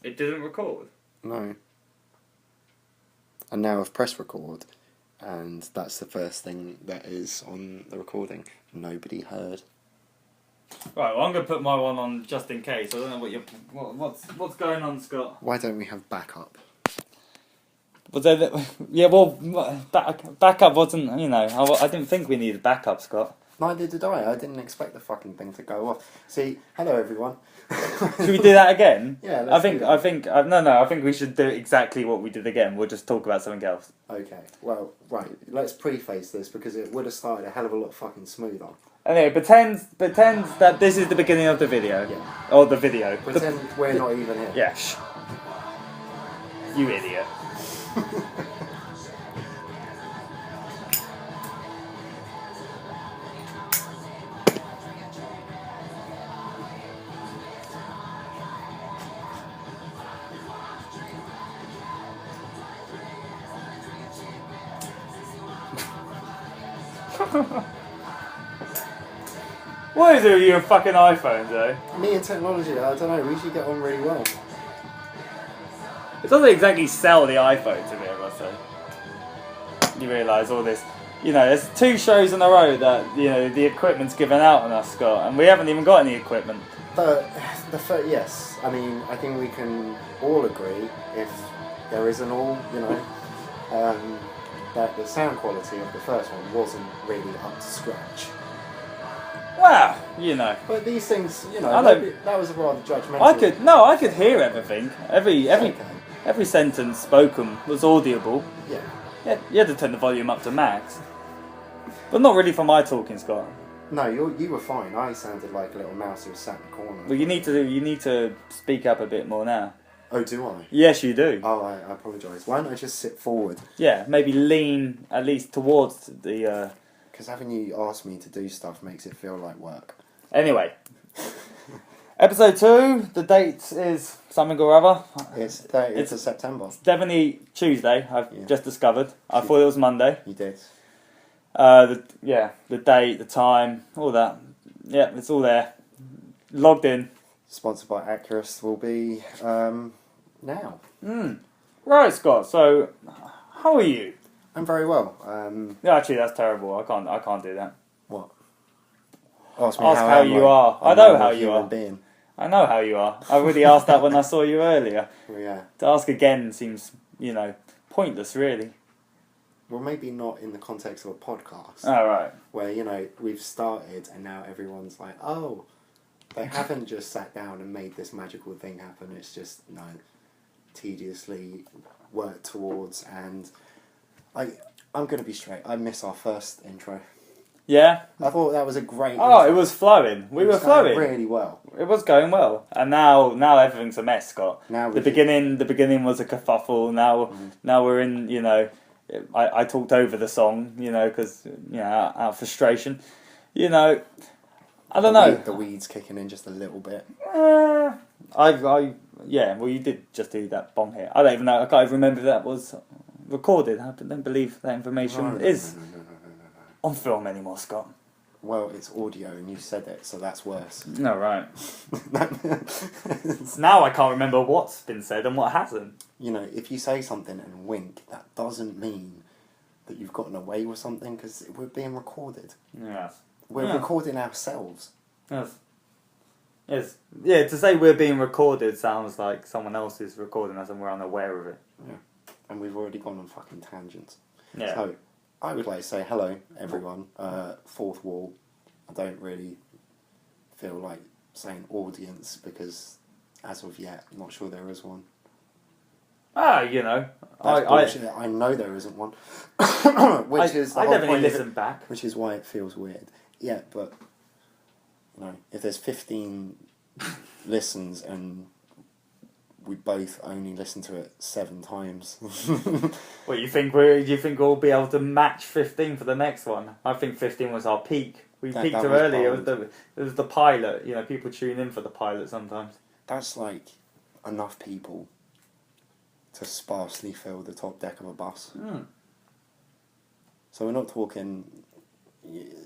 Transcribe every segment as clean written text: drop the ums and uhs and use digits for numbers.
It didn't record? No. And now I've pressed record, and that's the first thing that is on the recording. Nobody heard. Right, well, I'm going to put my one on just in case. I don't know what's going on, Scott. Why don't we have backup? Was there yeah, well, backup wasn't, I didn't think we needed backup, Scott. Neither did I. I didn't expect the fucking thing to go off. See, hello everyone. Should we do that again? Yeah, I think we should do exactly what we did again. We'll just talk about something else. Okay, well, right, let's preface this because it would have started a hell of a lot fucking smoother. Anyway, pretend that this is the beginning of the video. Yeah. Or the video. Pretend we're not even here. Yeah, shh. You idiot. What is it with you and fucking iPhones, though? Me and technology, I don't know, we should get on really well. It doesn't exactly sell the iPhone to me, I must say. You realise all this. There's 2 shows in a row that, the equipment's given out on us, Scott, and we haven't even got any equipment. Yes, I mean, I think we can all agree, if there isn't all, that the sound quality of the first one wasn't really up to scratch. Wow, But these things, I don't- that was a rather judgmental. I could hear everything. Every sentence spoken was audible. Yeah. You had to turn the volume up to max. But not really for my talking, Scott. No, you were fine. I sounded like a little mouse who was sat in the corner. Well, you need to speak up a bit more now. Oh, do I? Yes, you do. Oh, I apologise. Why don't I just sit forward? Yeah, maybe lean at least towards the... Because having you ask me to do stuff makes it feel like work. Anyway. Episode 2, the date is something or other. It's a September. It's definitely Tuesday, I've just discovered. I thought it was Monday. You did. The date, the time, all that. Yeah, it's all there. Logged in. Sponsored by Accurus will be now. Right, Scott. So, how are you? I'm very well. Yeah, actually, that's terrible. I can't do that. What? Ask me Ask how you are. I know how you are. Being. I know how you are. I already asked that when I saw you earlier. Yeah. To ask again seems, pointless, really. Well, maybe not in the context of a podcast. Oh, right. Where, we've started and now everyone's like, oh, they haven't just sat down and made this magical thing happen. It's just, tediously worked towards. And I'm going to be straight. I miss our first intro. Yeah? I thought that was a great Oh, intro. it was flowing. We were flowing really well. It was going well. And now everything's a mess, Scott. Now the beginning was a kerfuffle. Now we're in, I talked over the song, because, out of frustration. I don't know. The weeds kicking in just a little bit. Well, you did just do that bong hit. I don't even know. I can't even remember if that was recorded. I don't believe that information is on film anymore, Scott. Well, it's audio and you said it, so that's worse. No, right. Now I can't remember what's been said and what hasn't. If you say something and wink, that doesn't mean that you've gotten away with something because we're being recorded. Yes. We're recording ourselves. Yes. Yes. Yeah, to say we're being recorded sounds like someone else is recording us and we're unaware of it. Yeah. And we've already gone on fucking tangents. Yeah. So, I would like to say hello, everyone. Fourth wall. I don't really feel like saying audience because, as of yet, I'm not sure there is one. That's bullshit. I know there isn't one. I definitely listen back. Which is why it feels weird. Yeah, but, if there's 15 listens and we both only listen to it 7 times. What, you think we'll be able to match 15 for the next one? I think 15 was our peak. We peaked too early. It was the pilot. People tune in for the pilot sometimes. That's like enough people to sparsely fill the top deck of a bus. So we're not talking.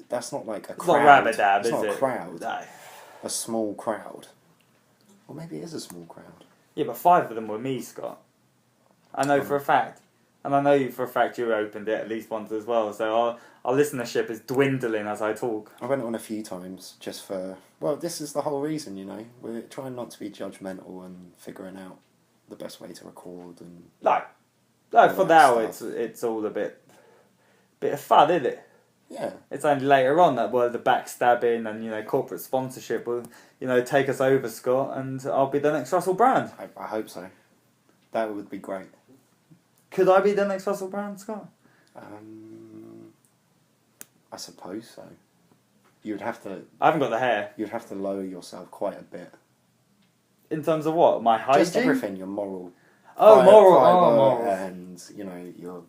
That's not like a crowd. It's not rabadab, is it? It's not a crowd. No. A small crowd. Or maybe it is a small crowd. Yeah, but 5 of them were me, Scott. I know for a fact. And I know for a fact you opened it at least once as well, so our listenership is dwindling as I talk. I went on a few times just for... Well, this is the whole reason, you know. We're trying not to be judgmental and figuring out the best way to record and... No, all for that now stuff. it's all a bit of fun, isn't it? Yeah. It's only later on that the backstabbing and, you know, corporate sponsorship will, you know, take us over, Scott, and I'll be the next Russell Brand. I hope so. That would be great. Could I be the next Russell Brand, Scott? I suppose so. You would have to... I haven't got the hair. You'd have to lower yourself quite a bit. In terms of what? My hygiene? Just everything, your moral... moral. And, you know, your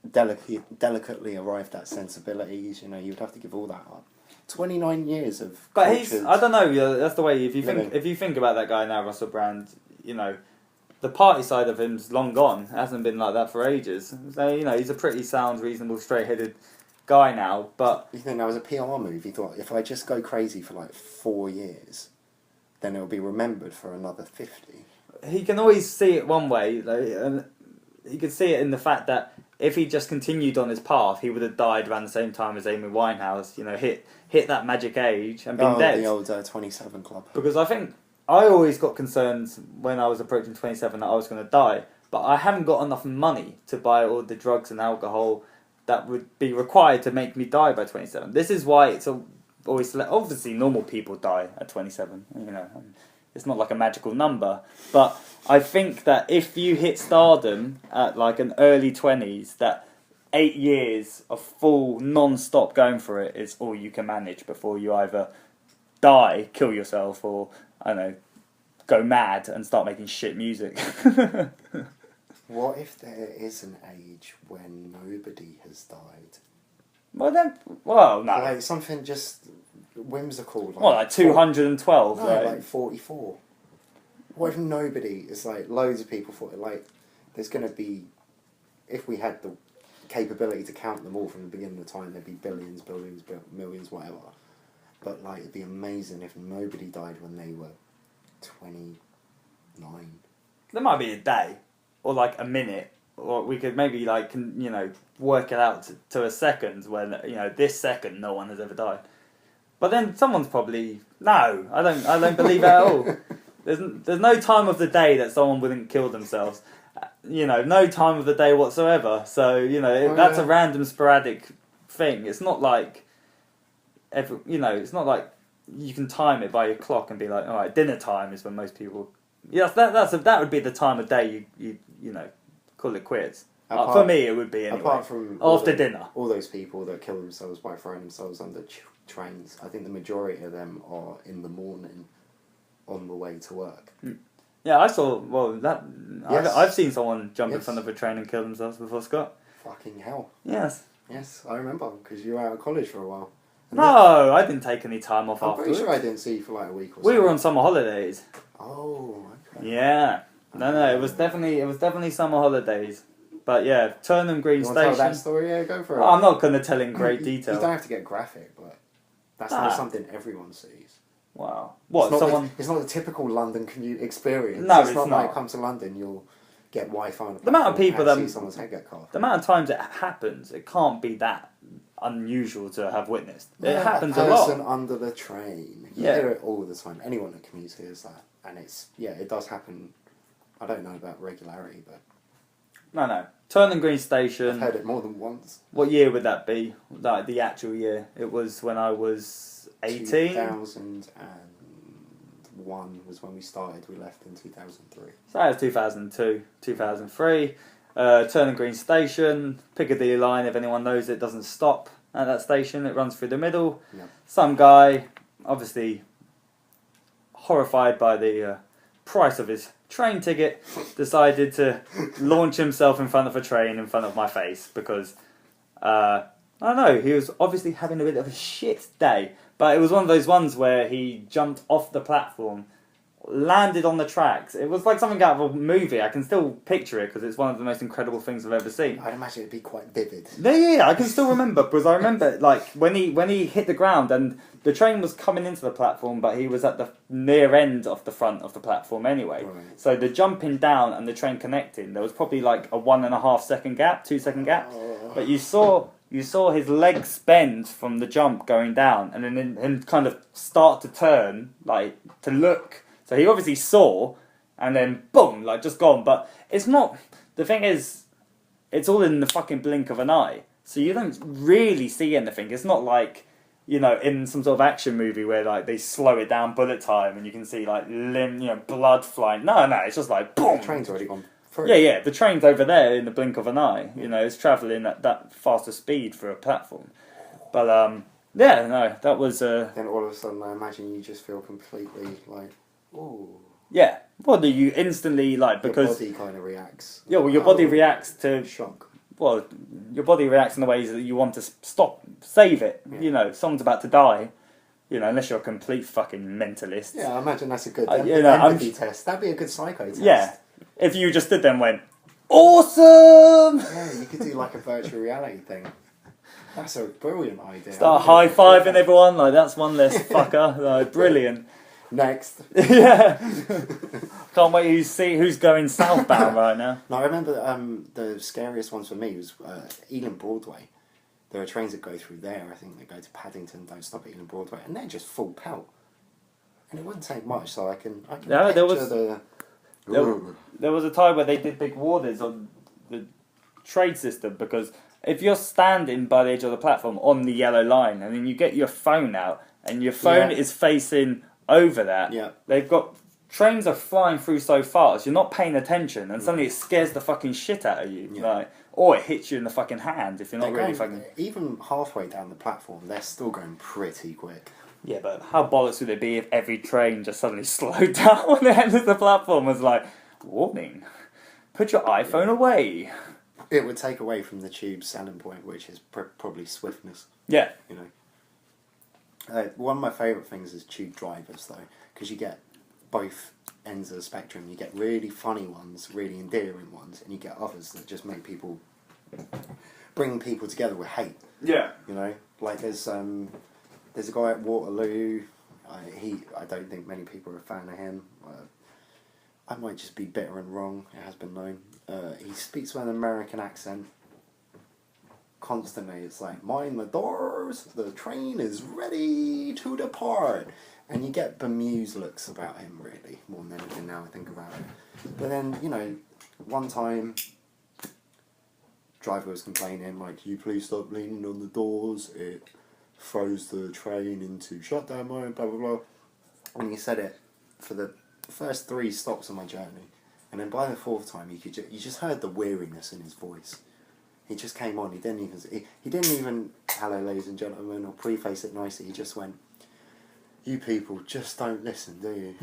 delicately arrived at sensibilities, you know, you'd have to give all that up. 29 years of... But I don't know, yeah, that's the way, if living. you think about that guy now, Russell Brand, you know, the party side of him's long gone. It hasn't been like that for ages. So, you know, he's a pretty sound, reasonable, straight-headed guy now, but... You think that was a PR move? He thought, if I just go crazy for like 4 years, then it'll be remembered for another 50. He can always see it one way, and he could see it in the fact that if he just continued on his path, he would have died around the same time as Amy Winehouse, you know, hit that magic age and been dead. The old 27 Club. Because I think I always got concerns when I was approaching 27 that I was going to die, but I haven't got enough money to buy all the drugs and alcohol that would be required to make me die by 27. This is why it's always... Obviously, normal people die at 27, you know. It's not like a magical number, but I think that if you hit stardom at like an early 20s, that 8 years of full non-stop going for it is all you can manage before you either die, kill yourself, or, I don't know, go mad and start making shit music. What if there is an age when nobody has died? Well, no. Like something just whimsical. Like 212, no, right? like 44. What if nobody? It's like loads of people thought, like, there's going to be... If we had the capability to count them all from the beginning of time, there'd be billions, millions, whatever. But, like, it'd be amazing if nobody died when they were 29. There might be a day, or like a minute, or we could maybe like you know work it out to a second when you know this second no one has ever died. But then someone's probably no, I don't believe it at all. There's no time of the day that someone wouldn't kill themselves. You know, no time of the day whatsoever. So you know that's a random sporadic thing. It's not like it's not like you can time it by your clock and be like, all right, dinner time is when most people. Yes, that would be the time of day you know call it quits. For me, it would be anyway. Apart from after dinner, all those people that kill themselves by throwing themselves under trains, I think the majority of them are in the morning, on the way to work. Yeah, I saw. Well, Yes. I've seen someone jump in front of a train and kill themselves before, Scott. Fucking hell. Yes. Yes, I remember because you were out of college for a while. No, I didn't take any time off I'm afterwards. pretty sure I didn't see you for like a week or so. We were on summer holidays. Oh, okay. Yeah. No, it was definitely summer holidays. But yeah, Turnham Green You want Station. to tell that story? Yeah, go for it. I'm not going to tell in great You detail. don't have to get graphic, but that's not something everyone sees. Wow. What, It's not the typical London commute experience. No, it's not not. like come to London, you'll get Wi-Fi on the amount of people and that- see someone's head get cut. The amount of times it happens, it can't be that unusual to have witnessed. It happens a person lot. under the train. You Yeah. hear it all the time. Anyone that commutes hears that. And it does happen. I don't know about regularity, but No. Turnham Green I've Station. heard it more than once. What year would that be? Like the actual year? It was when I was 18. 2001 was when we started. We left in 2003. So that was 2002, 2003. Turnham Green Station, Piccadilly line, if anyone knows it, doesn't stop at that station. It runs through the middle. Yeah. Some guy, obviously horrified by the price of his train ticket, decided to launch himself in front of a train in front of my face because, I don't know, he was obviously having a bit of a shit day. But it was one of those ones where he jumped off the platform landed on the tracks. It was like something out of a movie. I can still picture it because it's one of the most incredible things I've ever seen. I'd imagine it'd be quite vivid. Yeah, I can still remember because I remember like when he hit the ground and the train was coming into the platform, but he was at the near end of the front of the platform anyway. Right. So the jumping down and the train connecting, there was probably like a 1.5 second gap, 2 second gap. But you saw his legs bend from the jump going down, and then him kind of start to turn, like to look. So he obviously saw, and then boom, like just gone. But it's not. The thing is, it's all in the fucking blink of an eye. So you don't really see anything. It's not like, you know, in some sort of action movie where like they slow it down bullet time and you can see like blood flying. No, it's just like boom. The train's already gone through. Yeah. The train's over there in the blink of an eye. You know, it's travelling at that faster speed for a platform. But that was. Then all of a sudden, I imagine you just feel completely like, ooh. Yeah. Well, do you instantly like because your body kind of reacts. Yeah, well, your body reacts to shock. Well, your body reacts in the ways that you want to save it. Yeah. You know, if someone's about to die. You know, unless you're a complete fucking mentalist. Yeah, I imagine that's a good empathy test. That'd be a good psycho test. Yeah. If you just stood there and went, awesome! Yeah, you could do like a virtual reality thing. That's a brilliant idea. Start high-fiving everyone, like, that's one less fucker. Like, brilliant. Next. Yeah. Can't wait to see who's going southbound right now. No, I remember the scariest ones for me was Ealing Broadway. There are trains that go through there. I think they go to Paddington, don't stop at Ealing Broadway, and they're just full pelt. And it wouldn't take much, so I can Yeah, picture there was a time where they did big warders on the trade system because if you're standing by the edge of the platform on the yellow line and then you get your phone out and your phone is facing over that, they've got trains are flying through so fast you're not paying attention and suddenly it scares the fucking shit out of you, like, or it hits you in the fucking hand if you're not really fucking. Even halfway down the platform, they're still going pretty quick. Yeah, but how bollocks would it be if every train just suddenly slowed down on the end of the platform? Was like, warning, put your iPhone away. It would take away from the tube's selling point, which is probably swiftness. Yeah. You know. One of my favourite things is tube drivers, though, because you get both ends of the spectrum. You get really funny ones, really endearing ones, and you get others that just make people, bring people together with hate. Yeah. You know, like there's a guy at Waterloo. I don't think many people are a fan of him. I might just be bitter and wrong. It has been known. He speaks with an American accent constantly. It's like, mind the doors, the train is ready to depart. And you get bemused looks about him, really, more than anything now I think about it. But then, you know, one time, driver was complaining, like, "Can you please stop leaning on the doors? It throws the train into shutdown mode, blah, blah, blah." And he said it for the first 3 stops on my journey. And then by the 4th time, you just heard the weariness in his voice. He just came on. He didn't even hello, ladies and gentlemen, or preface it nicely. He just went, "You people just don't listen, do you?"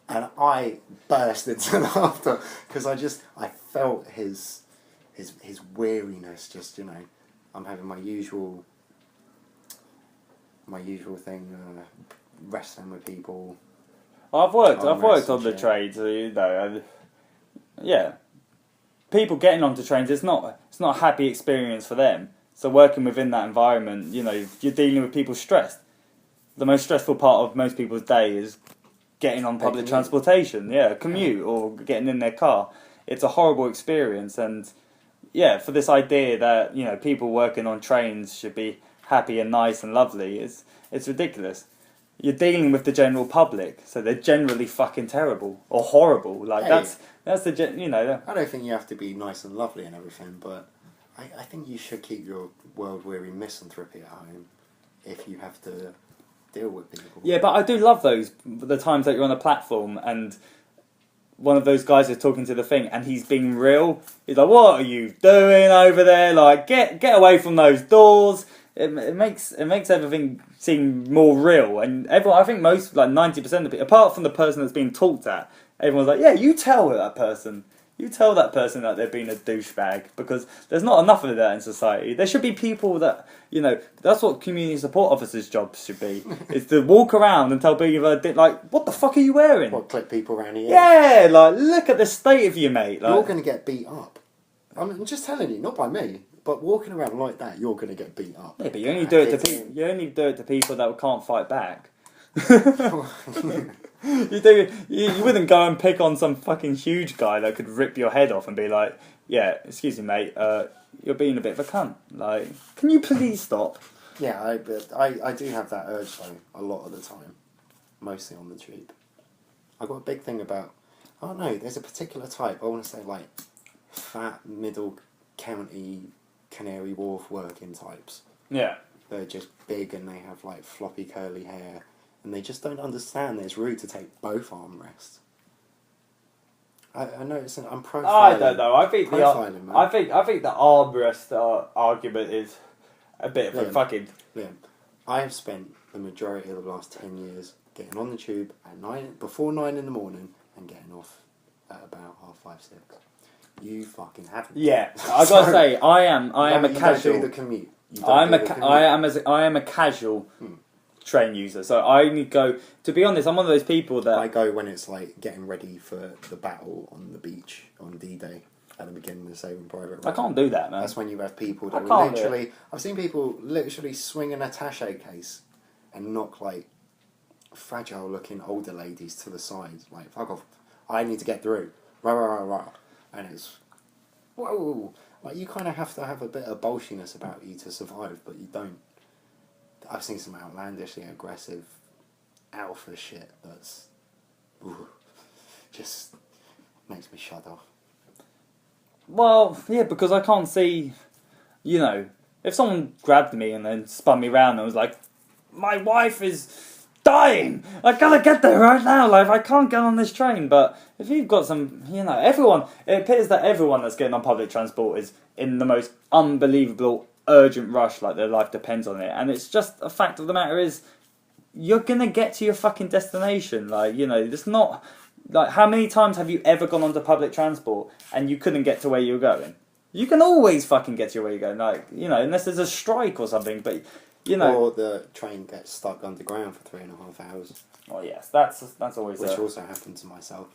And I burst into laughter because I felt his weariness. Just, you know, I'm having my usual thing, wrestling with people. I've worked on the trades, you know. Yeah, people getting onto trains, it's not a happy experience for them. So working within that environment, you know, you're dealing with people stressed. The most stressful part of most people's day is getting on public transportation, commute or getting in their car. It's a horrible experience, and yeah, for this idea that, you know, people working on trains should be happy and nice and lovely, it's ridiculous. You're dealing with the general public, so they're generally fucking terrible or horrible. Like, hey, that's the you know. I don't think you have to be nice and lovely and everything, but I think you should keep your world-weary misanthropy at home if you have to deal with people. Yeah, but I do love the times that you're on a platform and one of those guys is talking to the thing and he's being real. He's like, "What are you doing over there? Like, get away from those doors." It makes everything seem more real, and everyone. I think most, like 90% of people, apart from the person that's being talked at, everyone's like, "Yeah, you tell that person." You tell that person that they're being a douchebag, because there's not enough of that in society. There should be people that, you know, that's what community support officers' jobs should be, is to walk around and tell people, like, what the fuck are you wearing? What, clip people around here? Yeah, like, look at the state of you, mate. Like, You're going to get beat up. I'm just telling you, not by me, but walking around like that, you're going to get beat up. yeah, but you only do it to people. You only do it to people that can't fight back. You wouldn't go and pick on some fucking huge guy that could rip your head off and be like, yeah, excuse me, mate, you're being a bit of a cunt. Like, can you please stop? Yeah, but I do have that urge though a lot of the time, mostly on the tube. I've got a big thing about, I don't know, there's a particular type, I want to say like fat middle county Canary Wharf working types. Yeah. They're just big and they have like floppy curly hair and they just don't understand that it's rude to take both armrests. I notice I'm profiling. I don't know. I think profiling, man. I think the armrest argument is a bit of a fucking. Liam, I have spent the majority of the last 10 years getting on the tube at before 9 in the morning and getting off at about 5:30, 6. You fucking haven't. Yeah, I gotta say, I am a You casual. don't do the commute. I am a casual train user, so I only go. To be honest, I'm one of those people that I go when it's like getting ready for the battle on the beach on D-Day at the beginning of the Saving Private Ryan. I can't do that, man. That's when you have people that I can't literally. I've seen people literally swing an attaché case and knock like fragile-looking older ladies to the side. Like, fuck off! I need to get through. Rah rah rah rah. And it's whoa. Like, you kind of have to have a bit of bolshiness about you to survive, but you don't. I've seen some outlandishly aggressive alpha shit that's just makes me shudder. Well, yeah, because I can't see, you know, if someone grabbed me and then spun me round and was like, my wife is dying, I gotta get there right now, like, I can't get on this train. But if you've got some, you know, it appears that everyone that's getting on public transport is in the most unbelievable urgent rush, like their life depends on it. And it's just a fact of the matter is, you're gonna get to your fucking destination. Like, you know, it's not, like, how many times have you ever gone onto public transport and you couldn't get to where you were going? You can always fucking get to where you're going, like, you know, unless there's a strike or something, but, you know. Or the train gets stuck underground for 3.5 hours. Oh yes, that's always which also happened to myself.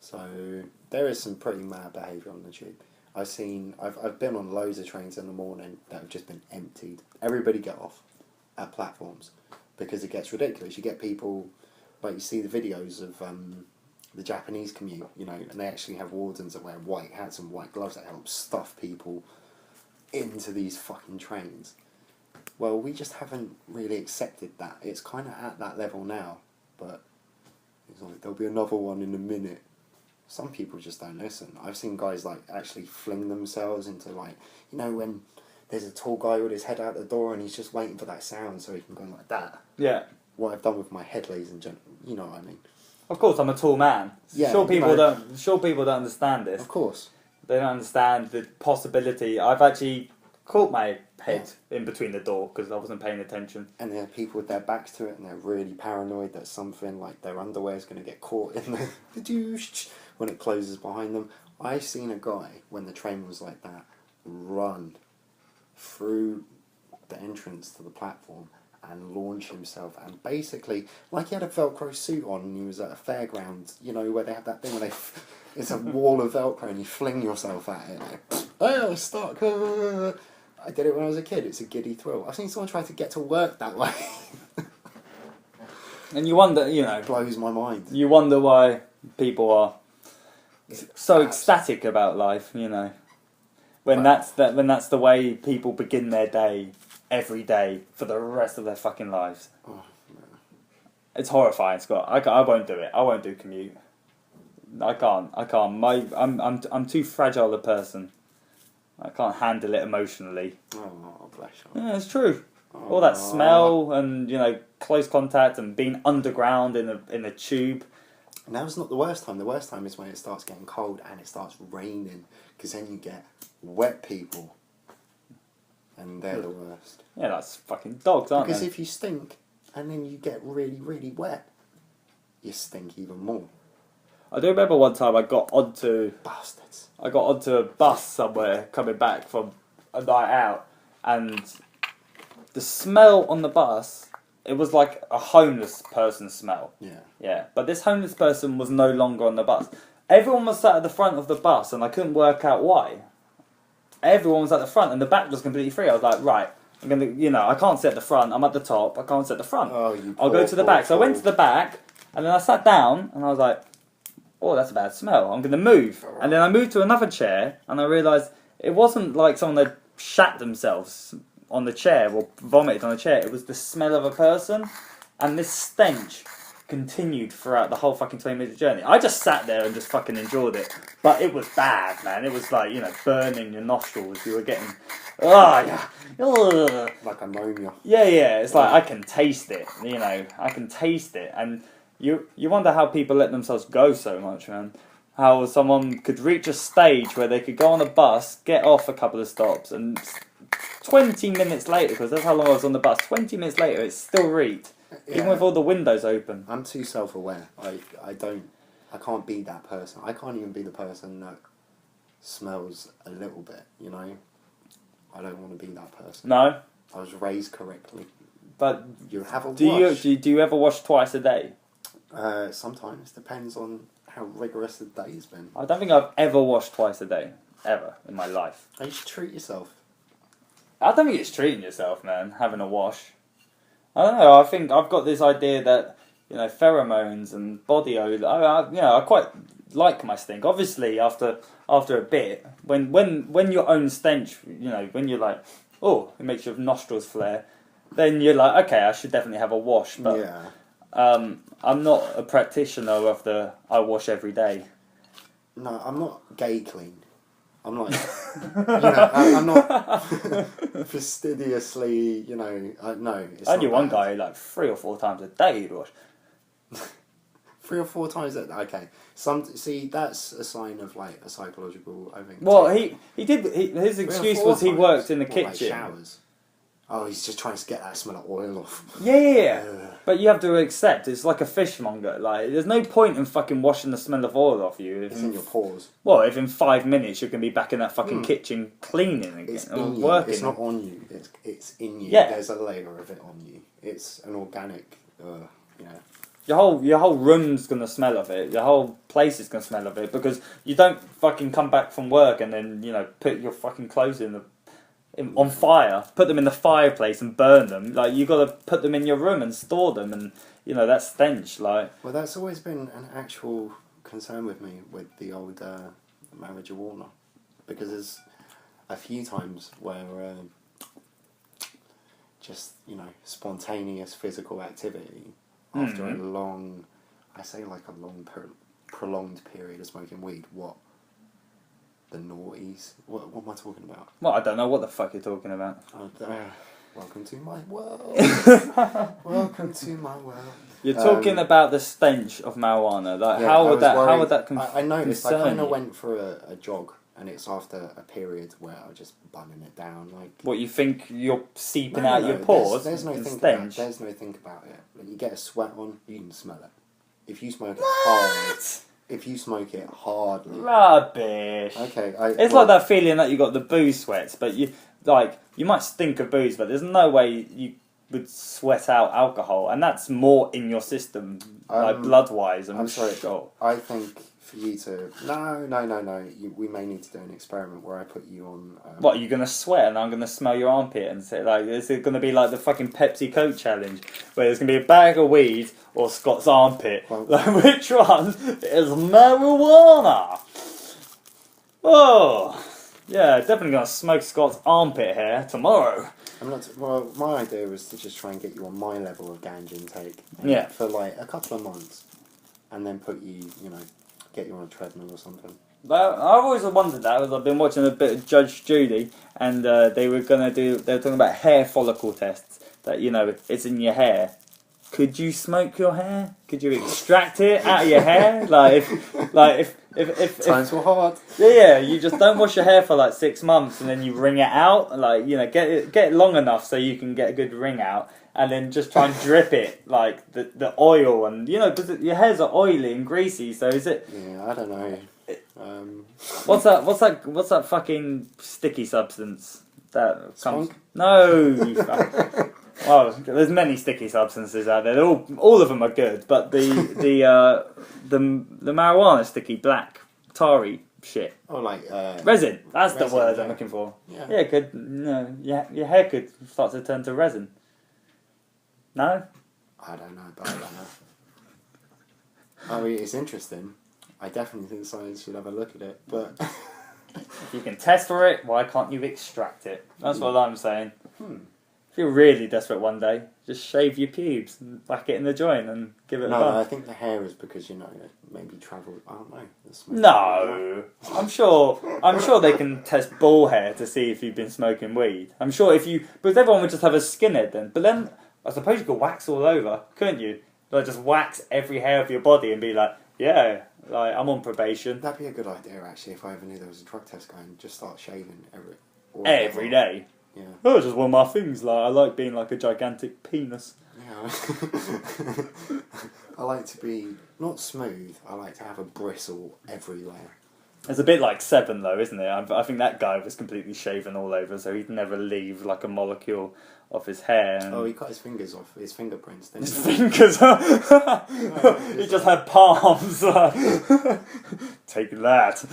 So there is some pretty mad behaviour on the tube. I've been on loads of trains in the morning that have just been emptied. Everybody get off at platforms because it gets ridiculous. You get people, like, you see the videos of the Japanese commute, you know, and they actually have wardens that wear white hats and white gloves that help stuff people into these fucking trains. Well, we just haven't really accepted that. It's kind of at that level now, but it's like, there'll be another one in a minute. Some people just don't listen. I've seen guys, like, actually fling themselves into, like, you know, when there's a tall guy with his head out the door and he's just waiting for that sound so he can go like that. Yeah. What I've done with my head, ladies and gentlemen, you know what I mean. Of course, I'm a tall man. Yeah, Sure people know. don't understand this. Of course. They don't understand the possibility. I've actually caught my head in between the door because I wasn't paying attention. And there are people with their backs to it and they're really paranoid that something like their underwear is going to get caught in the douche when it closes behind them. I've seen a guy, when the train was like that, run through the entrance to the platform and launch himself, and basically, like he had a Velcro suit on and he was at a fairground, you know, where they have that thing where it's a wall of Velcro and you fling yourself at it, like, oh, stuck. I did it when I was a kid. It's a giddy thrill. I've seen someone try to get to work that way. And you wonder, you know, it blows my mind. You wonder why people are so ecstatic about life, you know. When that's the way people begin their day every day for the rest of their fucking lives. Oh, man. It's horrifying, Scott. I won't do it. I won't do commute. I can't. I'm too fragile a person. I can't handle it emotionally. Oh, bless you. Yeah, it's true. All that smell and, you know, close contact and being underground in a tube. Now's not the worst time. The worst time is when it starts getting cold and it starts raining, because then you get wet people, and they're the worst. Yeah, that's fucking dogs, aren't Because they? if you stink and then you get really, really wet, you stink even more. I do remember one time I got onto Bastards. a bus somewhere coming back from a night out, and the smell on the bus, it was like a homeless person smell. Yeah. Yeah, but this homeless person was no longer on the bus. Everyone was sat at the front of the bus, and I couldn't work out why. Everyone was at the front, and the back was completely free. I was like, right, I'm gonna, I can't sit at the front. I'm at the top. I can't sit at the front. Oh, you I'll go to the back. So I went to the back, and then I sat down, and I was like, oh, that's a bad smell. I'm gonna move. And then I moved to another chair, and I realised it wasn't like someone had shat themselves on the chair or vomited on the chair. It was the smell of a person, and this stench continued throughout the whole fucking 20-minute journey. I just sat there and just fucking enjoyed it, but it was bad, man. It was like, burning your nostrils. You were getting, yeah, like ammonia. yeah. It's like I can taste it. I can taste it, and you wonder how people let themselves go so much, man. How someone could reach a stage where they could go on a bus, get off a couple of stops, and 20 minutes later, because that's how long I was on the bus, 20 minutes later, it's still reeked. Yeah. Even with all the windows open. I'm too self-aware. I can't be that person. I can't even be the person that smells a little bit, I don't want to be that person. No? I was raised correctly. But you have a wash. Do you ever wash twice a day? Sometimes. Depends on how rigorous the day's been. I don't think I've ever washed twice a day. Ever in my life. You should treat yourself. I don't think it's treating yourself, man, having a wash. I don't know, I think I've got this idea that, pheromones and body odour, I quite like my stink. Obviously, after a bit, when your own stench, when you're like, oh, it makes your nostrils flare, then you're like, okay, I should definitely have a wash. But yeah. I'm not a practitioner of the I wash every day. No, I'm not gay clean. I'm like, I'm not fastidiously, no. It's I knew one bad. guy, 3 or 4 times a day he'd wash. 3 or 4 times a day, okay. See, that's a sign of, a psychological, I think. Well, his excuse was he worked in the kitchen. Showers. Oh, he's just trying to get that smell of oil off. Yeah. But you have to accept, it's like a fishmonger. There's no point in fucking washing the smell of oil off you. It's in your pores. Well, if in 5 minutes you can be back in that fucking kitchen cleaning again It's and in working. you. It's not on you. It's in you. Yeah. There's a layer of it on you. It's an organic, Your whole room's gonna smell of it. Your whole place is gonna smell of it because you don't fucking come back from work and then put your fucking clothes on fire, put them in the fireplace and burn them. You got to put them in your room and store them, and that stench. Well, that's always been an actual concern with me with the old marijuana, because there's a few times where just spontaneous physical activity after a long, prolonged period of smoking weed. The noughties. What am I talking about? Well, I don't know what the fuck you're talking about. Welcome to my world. Welcome to my world. You're talking about the stench of marijuana. Yeah, how would that I noticed. I kind of you? went for a jog, and it's after a period where I was just bunning it down. What, you think you're seeping out your pores? There's no and think stench? about. There's no think about it. When you get a sweat on, you can smell it. If you smoke it hard. If you smoke it hardly. Rubbish. Okay. It's like that feeling that you got the booze sweats, but you might stink of booze, but there's no way you would sweat out alcohol, and that's more in your system, blood-wise. I'm sorry. sure. I think for you to no. We may need to do an experiment where I put you on. What, you're gonna sweat and I'm gonna smell your armpit and say is it gonna be like the fucking Pepsi Coke challenge where there's gonna be a bag of weed or Scott's armpit? Well, Which one is marijuana? Oh, yeah, definitely gonna smoke Scott's armpit hair tomorrow. Well, my idea was to just try and get you on my level of ganja intake. Yeah. For a couple of months, and then put you, get you on a treadmill or something. But I've always wondered that, because I've been watching a bit of Judge Judy, and they were talking about hair follicle tests, that, it's in your hair. could you smoke your hair? Could you extract it out of your hair? If Times were hard. yeah, you just don't wash your hair for like 6 months and then you wring it out. Like, you know, get it long enough so you can get a good wring out, and then just try and drip it like the oil, and you know, because your hairs are oily and greasy. So is it? Yeah, I don't know. What's that fucking sticky substance that comes? Skunk? No. You fuck. Well, there's many sticky substances out there. All of them are good, but the marijuana sticky black tarry shit. Oh, like Resin. That's the resin, word yeah. I'm looking for. Yeah. Yeah, it could. No, your hair could start to turn to resin. No. I don't know, but I don't know. I mean, it's interesting. I definitely think science should have a look at it, but If you can test for it, why can't you extract it? That's what I'm saying. If you're really desperate one day, just shave your pubes and whack it in the joint and give it a no, bump. I think the hair is because, you know, it maybe travel. I don't know. the smoke. No, I'm sure they can test ball hair to see if you've been smoking weed. I'm sure because everyone would just have a skinhead then. But then I suppose you could wax all over, couldn't you? Like just wax every hair of your body and be like, yeah, like I'm on probation That'd be a good idea, actually, if I ever knew there was a drug test going. Just start shaving every day. Yeah. Oh, it's just one of my things. Like I like being like a gigantic penis. Yeah. I like to be not smooth. I like to have a bristle everywhere. It's a bit like Seven, though, isn't it? I think that guy was completely shaven all over, so he'd never leave like a molecule off his hair. And Oh, he cut his fingers off. His fingerprints. Didn't his he? fingers. He just had palms. Take that.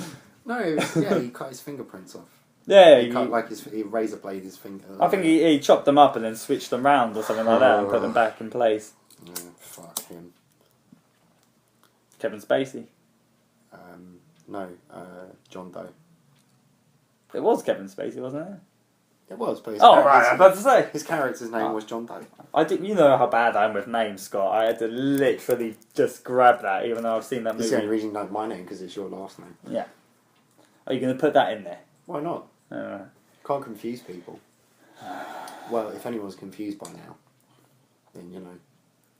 No, yeah, he cut his fingerprints off. Yeah, He cut like he razor blade his finger. I think he chopped them up and then switched them round or something like that and put them back in place. Yeah, fuck him. Kevin Spacey. No, John Doe. It was Kevin Spacey, wasn't it? It was, but his I'm about to say. his character's name was John Doe. I didn't. You know how bad I am with names, Scott. I had to literally just grab that, even though I've seen that It's the only movie. reason you know my name, because it's your last name. Yeah. Are you going to put that in there? Why not? Alright. Can't confuse people. Well, if anyone's confused by now, then, you know,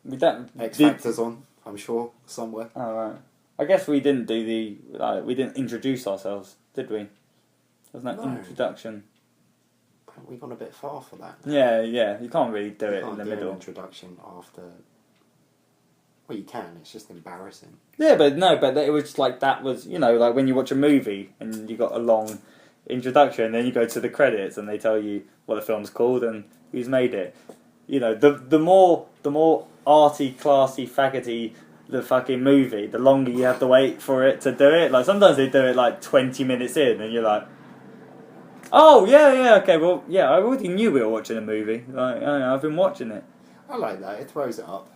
We don't. X Factor's on, I'm sure, somewhere. Alright. I guess we didn't do we didn't introduce ourselves, did we? Wasn't that No. introduction? We've gone a bit far for that. Yeah. You can't really do You it can't in the do middle. an introduction after... Well, you can, it's just embarrassing. Yeah, but it was like that was, you know, like when you watch a movie and you got a long introduction, and then you go to the credits and they tell you what the film's called and who's made it. You know, the more arty, classy, faggoty the fucking movie, the longer you have to wait for it to do it. Like sometimes they do it like 20 minutes in, and you're like, oh yeah, okay, well yeah, I already knew we were watching a movie. Like I've been watching it. I like that, it throws it up.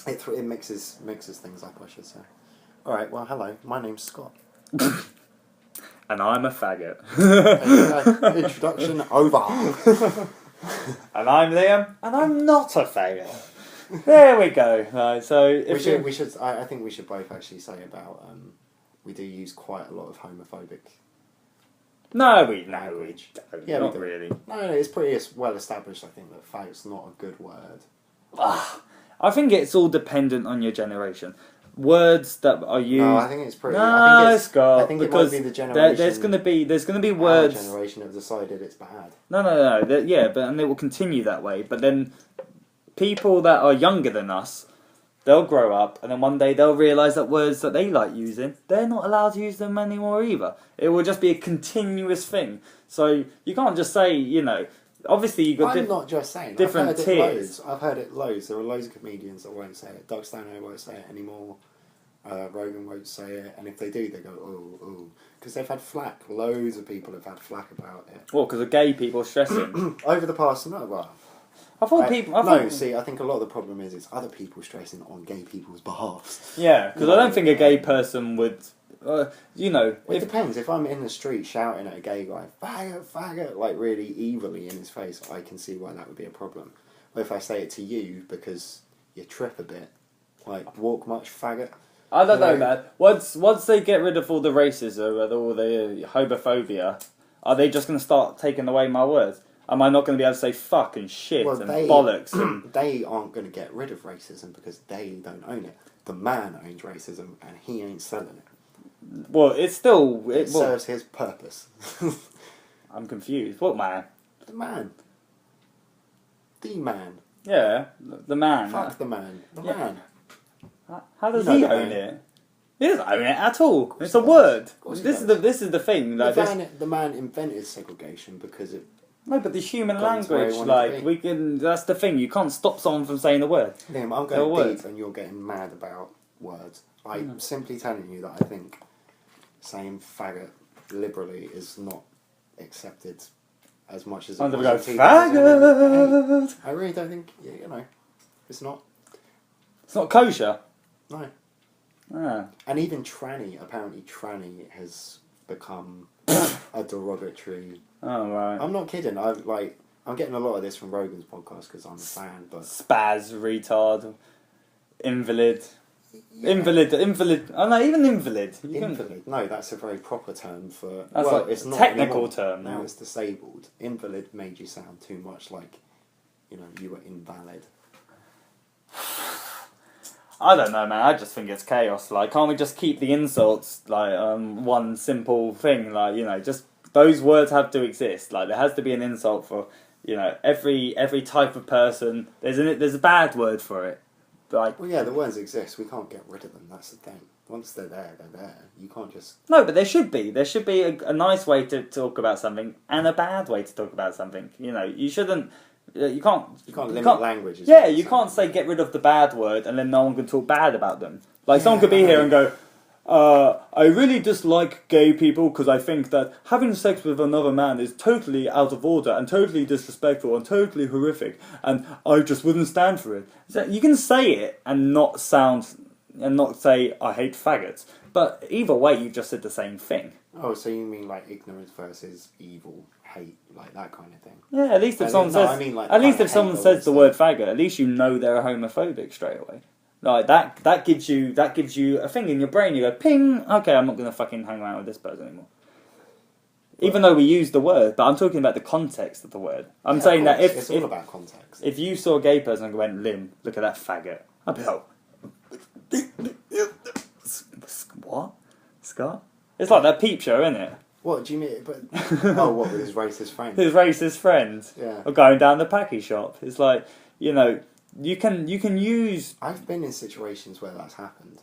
It mixes things up, I should say. Alright, well, hello, my name's Scott. And I'm a faggot. Introduction over. And I'm Liam, and I'm not a faggot. There we go. Right, so if we should. I think we should both actually say about. We do use quite a lot of homophobic. No, we don't. Yeah, Not we do. really. No, it's pretty well established. I think that fagot's not a good word. I think it's all dependent on your generation. Words that are used. No, I think it's pretty. No, I think it's, Scott. I think because it might be the generation. there's going to be Our words. generation have decided it's bad. No. Yeah, and it will continue that way. But then people that are younger than us, they'll grow up, and then one day they'll realise that words that they like using, they're not allowed to use them anymore either. It will just be a continuous thing. So you can't just say, you know, obviously you've got I'm not just saying. different I've heard tiers. it loads. I've heard it loads. There are loads of comedians that won't say it. Doug Stanhope won't say it anymore. Rogan won't say it, and if they do, they go, oh, because they've had flack. Loads of people have had flack about it. Well, because of gay people stressing. Over the past, no, well, I thought see, I think a lot of the problem is it's other people stressing on gay people's behalves. Yeah, because I don't think a gay person would, you know... It depends. If I'm in the street shouting at a gay guy, faggot, faggot, like really evilly in his face, I can see why that would be a problem. But if I say it to you because you trip a bit, like, walk much, faggot... I don't know, man. Once they get rid of all the racism and all the homophobia, are they just going to start taking away my words? Am I not going to be able to say fuck and shit Well, and bollocks? And... they aren't going to get rid of racism because they don't own it. The man owns racism and he ain't selling it. Well, it's still... It serves his purpose. I'm confused. What man? The man. The man. Yeah, the man. Fuck the man. The man. How does You know he the own man. it? He doesn't own it at all. It's a word. course he This is does. the thing. Like The man invented segregation because it... No, but the human Got into where language, he wanted to like be. we can. That's the thing. You can't stop someone from saying the word. Liam, I'm They're going words. deep and you're getting mad about words. I'm simply telling you that I think saying faggot liberally is not accepted as much as it I'm gonna was go in 2008. faggot. I really don't think, it's not. It's not kosher. No. Ah. And even tranny, apparently tranny has become a derogatory... Oh right. I'm not kidding. I'm getting a lot of this from Rogan's podcast because I'm a fan, but... Spaz, retard, invalid. Yeah. Invalid. Oh no, even invalid. You can- Invalid. No, that's a very proper term for... That's like it's a not technical anymore. term Now now. it's disabled. Invalid made you sound too much like, you were invalid. I don't know, man. I just think it's chaos. Like, can't we just keep the insults like one simple thing? Like, just those words have to exist. Like, there has to be an insult for every type of person. There's a bad word for it. Like, Well, yeah, the words exist. We can't get rid of them. That's the thing. Once they're there, they're there. You can't just... no, but there should be. There should be a nice way to talk about something and a bad way to talk about something. You shouldn't. You can't. You can't limit language. is Yeah, what you I'm can't saying. say get rid of the bad word and then no one can talk bad about them. Like, Yeah, someone could be I here know. and go, I really dislike gay people because I think that having sex with another man is totally out of order and totally disrespectful and totally horrific, and I just wouldn't stand for it. So you can say it and not say I hate faggots, but either way, you've just said the same thing. Oh, so you mean like ignorance versus evil, hate, like that kind of thing? Yeah, at least if I someone mean, no, says, I mean, like, at least kinda if someone hate the says the words word faggot, at least you know they're homophobic straight away. Like that gives you a thing in your brain. You go ping. Okay, I'm not gonna fucking hang around with this person anymore. Even though we use the word, but I'm talking about the context of the word. I'm Yeah, saying of that course, if it's all about context. if you saw a gay person and went, Lim, look at that faggot, I'd be like, what? Scott? It's like that Peep Show, isn't it? What do you mean? But what with his racist friend? His racist friend. Yeah. Or going down the packy shop. It's like, you can use I've been in situations where that's happened.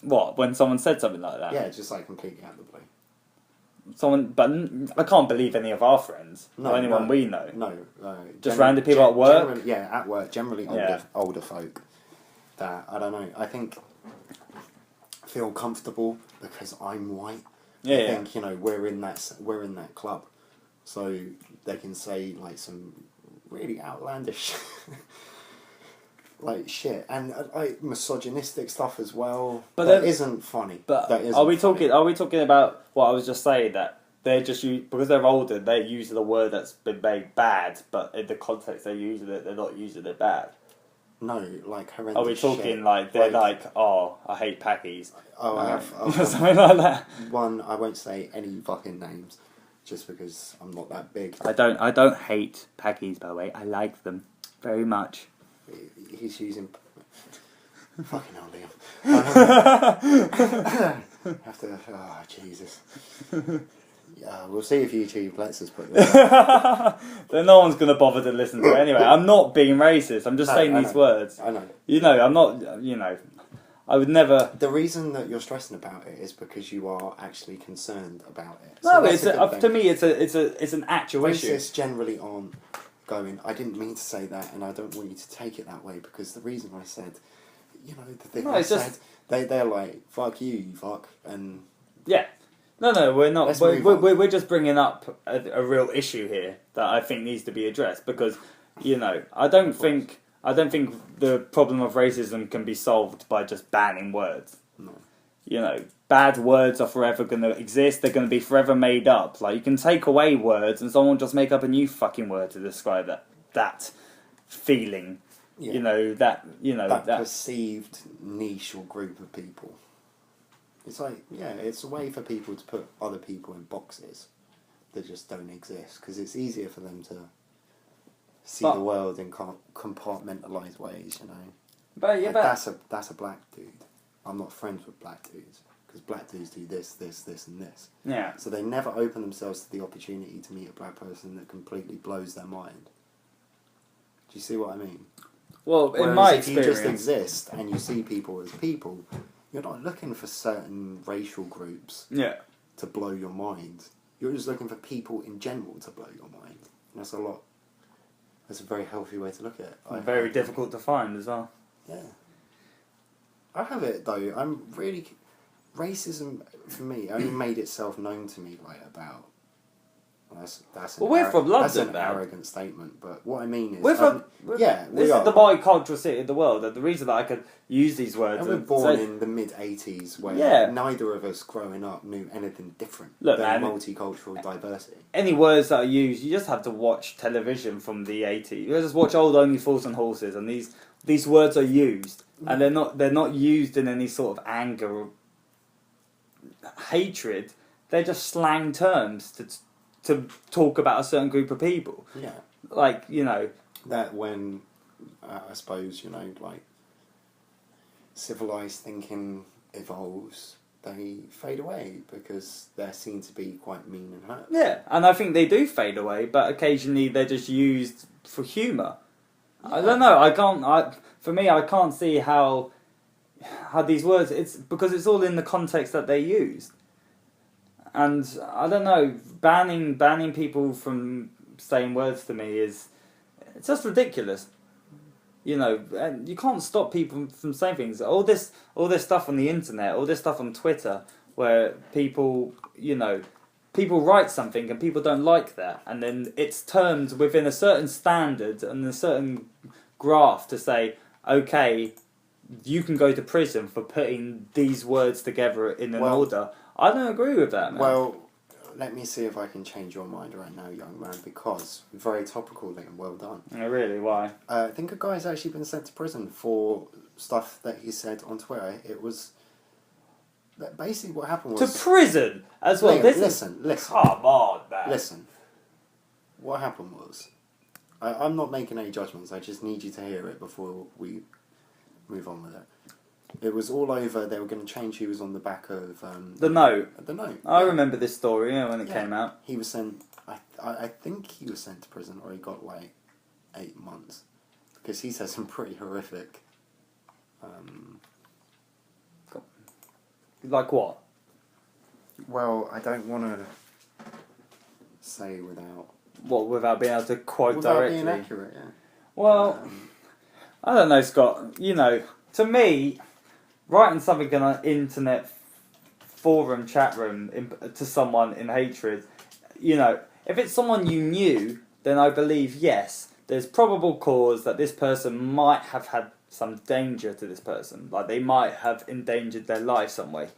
what when someone said something like that. Yeah, just like completely out of the blue. But I can't believe any of our friends No, or anyone no, we know. No, Just random people at work? At work, generally Yeah. older folk that, I don't know, I think feel comfortable because I'm white. Yeah, I yeah. think, we're in that club. So they can say like some really outlandish like shit and like misogynistic stuff as well. But that then- isn't funny. But that isn't are we funny. talking about what I was just saying, that they're just because they're older, they use the word that's been made bad, but in the context they're using it, they're not using it bad. No, like horrendous. Are we talking shit. like they're like, oh, I hate packies, I something like that? one. I won't say any fucking names, just because I'm not that big. I don't hate packies, by the way. I like them very much. He's using fucking hell, Liam. Have to. Oh Jesus. Yeah, we'll see if YouTube lets us put this. Then no one's gonna bother to listen to it anyway. I'm not being racist. I'm just saying I these know. words. I know. I'm not. I would never. The reason that you're stressing about it is because you are actually concerned about it. No, that's a good to thing. me, it's an actual issue. Racists generally aren't going, I didn't mean to say that and I don't want you to take it that way, because the reason I said, the thing No, I it's said, just- they're like, fuck you fuck, and Yeah. No, we're not. Let's move on. We're just bringing up a real issue here that I think needs to be addressed, because, I don't think the problem of racism can be solved by just banning words. no. Bad words are forever going to exist. They're going to be forever made up. Like, you can take away words and someone will just make up a new fucking word to describe that feeling. Yeah. That perceived niche or group of people. It's like, it's a way for people to put other people in boxes. that just don't exist because it's easier for them to see But- the world in compartmentalised ways, you know. But yeah, Like, but that's a black dude. I'm not friends with black dudes because black dudes do this, this, this, and this. yeah. So they never open themselves to the opportunity to meet a black person that completely blows their mind. Do you see what I mean? Well, in Whereas my if you just experience, exist and you see people as people, you're not looking for certain racial groups yeah. to blow your mind. You're just looking for people in general to blow your mind. And that's a lot. That's a very healthy way to look at it. Very difficult to find as well. Yeah. I have it though. I'm really racism for me only made itself known to me like about. Well, that's Well, we're from London, that's an man. arrogant statement, but what I mean is We're from yeah, we this are. is the multicultural city of the world, and the reason that I could use these words. And we're and born say- in the mid-80s where Yeah. neither of us growing up knew anything different Look, than man, multicultural diversity. any words that are used, you just have to watch television from the 80s. You just watch old Only Fools and Horses, and these words are used, and they're not used in any sort of anger or hatred. They're just slang terms to talk about a certain group of people. Yeah. Like, you know, That when, I suppose, you know, like, civilised thinking evolves, they fade away because they're seen to be quite mean and hurt. yeah, and I think they do fade away, but occasionally they're just used for humour. I don't know. For me, I can't see how these words. It's because it's all in the context that they're used, and I don't know. Banning people from saying words to me it's just ridiculous. You know, and you can't stop people from saying things. All this stuff on the internet, all this stuff on Twitter, where people, you know, people write something and people don't like that, and then it's termed within a certain standard and a certain graph to say, okay, you can go to prison for putting these words together in an order. I don't agree with that, man. Well, let me see if I can change your mind right now, young man, because very topical, Liam, well done. Oh, really? Why? I think a guy's actually been sent to prison for stuff that he said on Twitter. It was... Basically what happened was... To prison as well. Liam, listen. Come on, man. Listen. What happened was... I'm not making any judgments, I just need you to hear it before we move on with it. It was all over, they were going to change who was on the back of... The note. The note. I remember this story when it came out. He was sent... I think he was sent to prison, or he got like 8 months. Because he said some pretty horrific... Like what? Well, I don't want to say without... What, without being able to quote Without directly? being accurate, yeah. Well, I don't know, Scott. You know, to me, writing something in an internet forum, chat room, to someone in hatred, you know, if it's someone you knew, then I believe, yes, there's probable cause that this person might have had some danger to this person. Like, they might have endangered their life some way.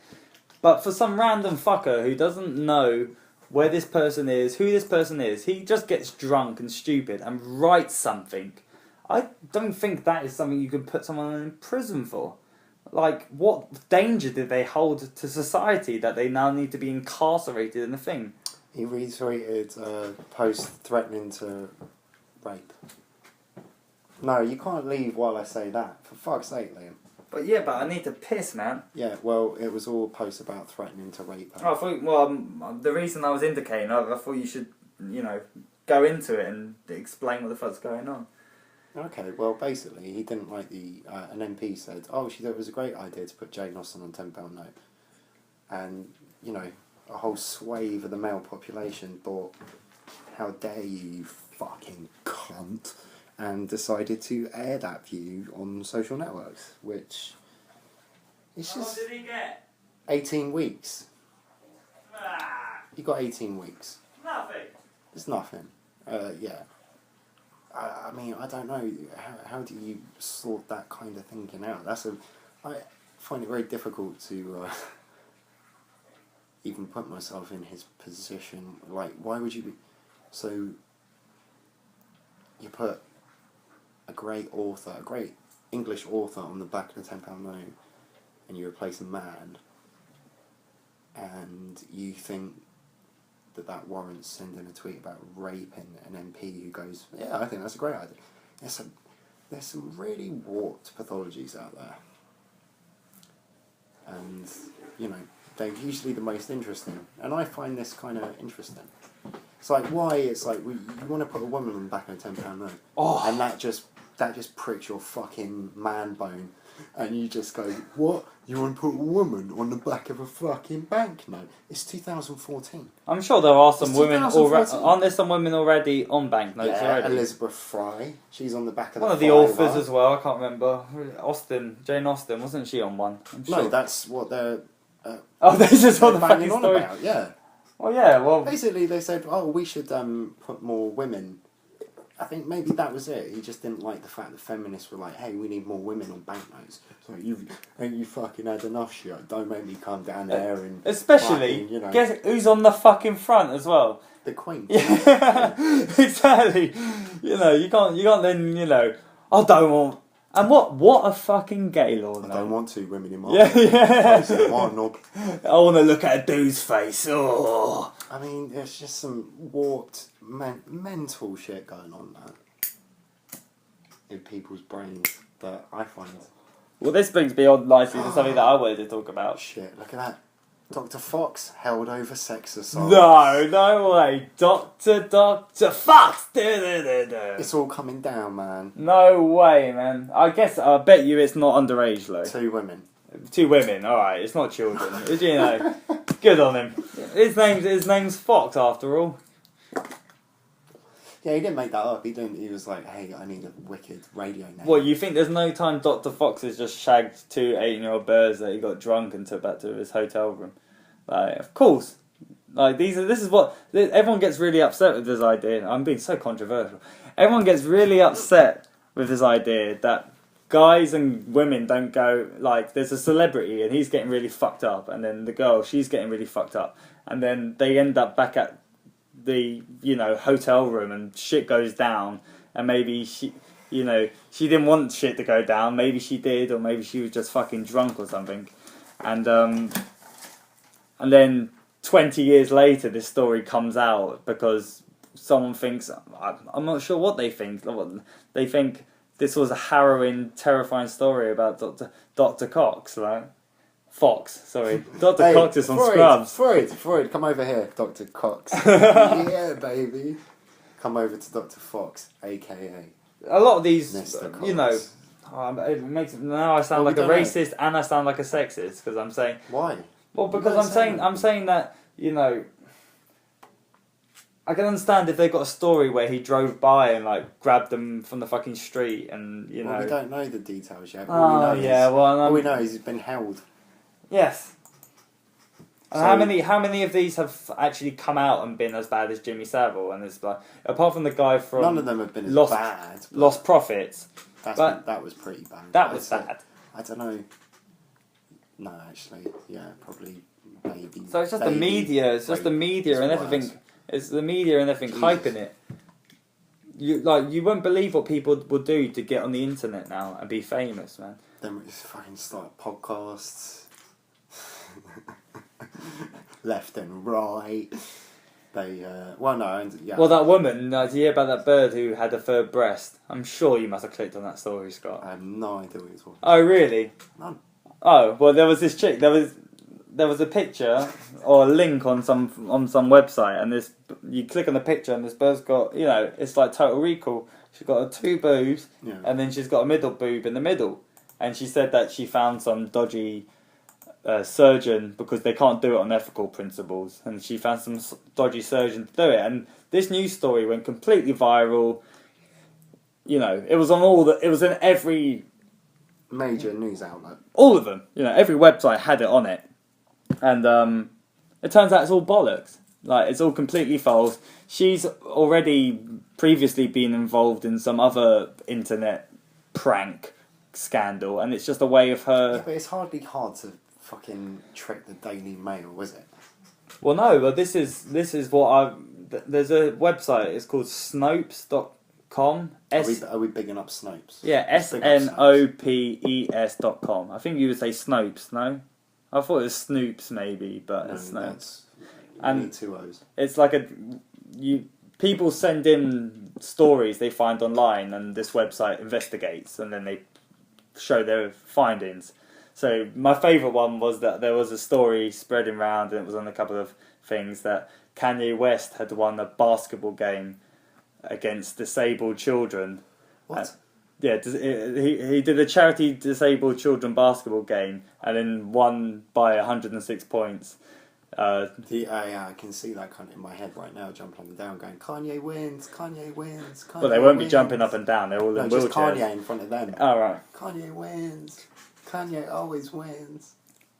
But for some random fucker who doesn't know where this person is, who this person is, he just gets drunk and stupid and writes something. I don't think that is something you could put someone in prison for. Like, what danger did they hold to society that they now need to be incarcerated in a thing? He retweeted a post threatening to rape. No, you can't leave while I say that. For fuck's sake, Liam. But yeah, but I need to piss, man. Yeah, well, it was all posts about threatening to rape her. I thought, well, the reason I was indicating, I thought you should, you know, go into it and explain what the fuck's going on. Okay, well, basically, he didn't like an MP said, oh, she thought it was a great idea to put Jane Austen on £10 note. And, you know, a whole swathe of the male population thought, how dare you fucking cunt, and decided to air that view on social networks, which it's just... What did he get? 18 weeks. Ah, You got 18 weeks. nothing. It's nothing. Yeah. I mean, I don't know. How do you sort that kind of thinking out? I find it very difficult to even put myself in his position. Like, why would you be... So, you put a great author, a great English author on the back of the £10 note, and you replace a man, and you think that warrants sending a tweet about raping an MP who goes, yeah, I think that's a great idea. There's some really warped pathologies out there. And, they're usually the most interesting. And I find this kind of interesting. It's like, why? It's like, you want to put a woman on the back of a £10 note. Oh. And that just pricks your fucking man bone. And you just go, what? You want to put a woman on the back of a fucking banknote? It's 2014. I'm sure there are some It's women 2014. aren't there some women already on banknotes Yeah, already? Elizabeth Fry. She's on the back of One the of the fiver. authors as well, I can't remember. Jane Austen, wasn't she on one? I'm sure. No, that's what they're... Oh, this is what the banging fucking on story... about, yeah. Well, yeah, well... Basically, they said, oh, we should put more women... I think maybe that was it. He just didn't like the fact that feminists were like, hey, we need more women on banknotes. So ain't you fucking had enough shit? Don't make me come down there and... Especially, fucking, guess who's on the fucking front as well? The Queen. Yeah, exactly. You can't then, I don't want... And what a fucking gay law, I no? don't want two women in my Yeah. One knob. I want to look at a dude's face. Oh. I mean, there's just some warped mental shit going on there in people's brains that I find... Well, this brings me on nicely to something that I wanted to talk about. Shit, look at that. Dr. Fox held over sex assault. No way. Dr. Fox. It's all coming down, man. No way, man. I bet you it's not underage, though. 2 women. 2 women, alright, it's not children. Good on him. His name's Fox, after all. Yeah, he didn't make that up. He was like, hey, I need a wicked radio name. What, you think there's no time Dr. Fox has just shagged 2 18-year-old birds that he got drunk and took back to his hotel room? Like, of course. Like, this is what... Everyone gets really upset with this idea. I'm being so controversial. Everyone gets really upset with this idea that guys and women don't go... Like, there's a celebrity and he's getting really fucked up, and then the girl, she's getting really fucked up. And then they end up back at the hotel room and shit goes down, and maybe she didn't want shit to go down, maybe she did, or maybe she was just fucking drunk or something, and then 20 years later this story comes out because someone thinks, I'm not sure what they think this was a harrowing, terrifying story about Dr. Cox, right? Fox, sorry. Dr. Hey, Cox is on Scrubs. Freud, come over here, Dr. Cox. Yeah, baby. Come over to Dr. Fox, a.k.a. A lot of these, Mr. Cox. it makes now I sound like a racist and I sound like a sexist because I'm saying... Why? Well, because I'm saying that, I can understand if they've got a story where he drove by and grabbed them from the fucking street and, Well, we don't know the details yet. All we know is he's been held. Yes. And So- how many of these have actually come out and been as bad as Jimmy Savile? And it's apart from the guy from None of them have been as Lost- bad. but Lost Profits, that was pretty bad. that was bad. I don't know. No, actually, yeah, probably maybe. So it's just the media. It's just the media and everything. It's the media and everything hyping it. You won't believe what people will do to get on the internet now and be famous, man. Then we just fucking start podcasts. Left and right. They Well, that woman, did you hear about that bird who had a third breast? I'm sure you must have clicked on that story, Scott. I have no idea what you're talking about. Oh, really? None. Oh, well, there was this chick. There was a picture or a link on some website, and you click on the picture, and this bird's got, it's like Total Recall. She's got 2 boobs, and then she's got a middle boob in the middle, and she said that she found some dodgy surgeon because they can't do it on ethical principles, and she found some dodgy surgeon to do it, and this news story went completely viral. It was on it was in every major news outlet. All of them, every website had it on it, and it turns out it's all bollocks. It's all completely false. She's already previously been involved in some other internet prank scandal, and it's just a way of her. Yeah, but it's hardly hard to fucking trick the Daily Mail, is it? Well, no, but this is what there's a website. It's called Snopes.com. Are we bigging up Snopes? Yeah, SNOPES.com. I think you would say Snopes, no? I thought it was Snoops maybe, but No, it's Snopes. And need 2 O's. it's like people send in stories they find online, and this website investigates, and then they show their findings. So my favourite one was that there was a story spreading around, and it was on a couple of things, that Kanye West had won a basketball game against disabled children. What? He did a charity disabled children basketball game and then won by 106 points. Yeah, I can see that kind of in my head right now, jumping up and down, going, Kanye wins, Kanye wins, Kanye Well, they won't wins. be jumping up and down. They're all in just wheelchairs. Kanye in front of them. Oh, right. Kanye wins. Kanye always wins.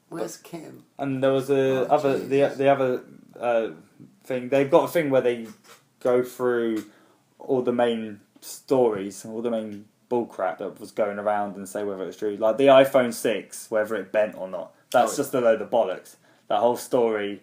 Where's Kim? And there was the other thing. They've got a thing where they go through all the main stories, all the main bullcrap that was going around, and say whether it's true. Like the iPhone 6, whether it bent or not. That's just a load of bollocks. That whole story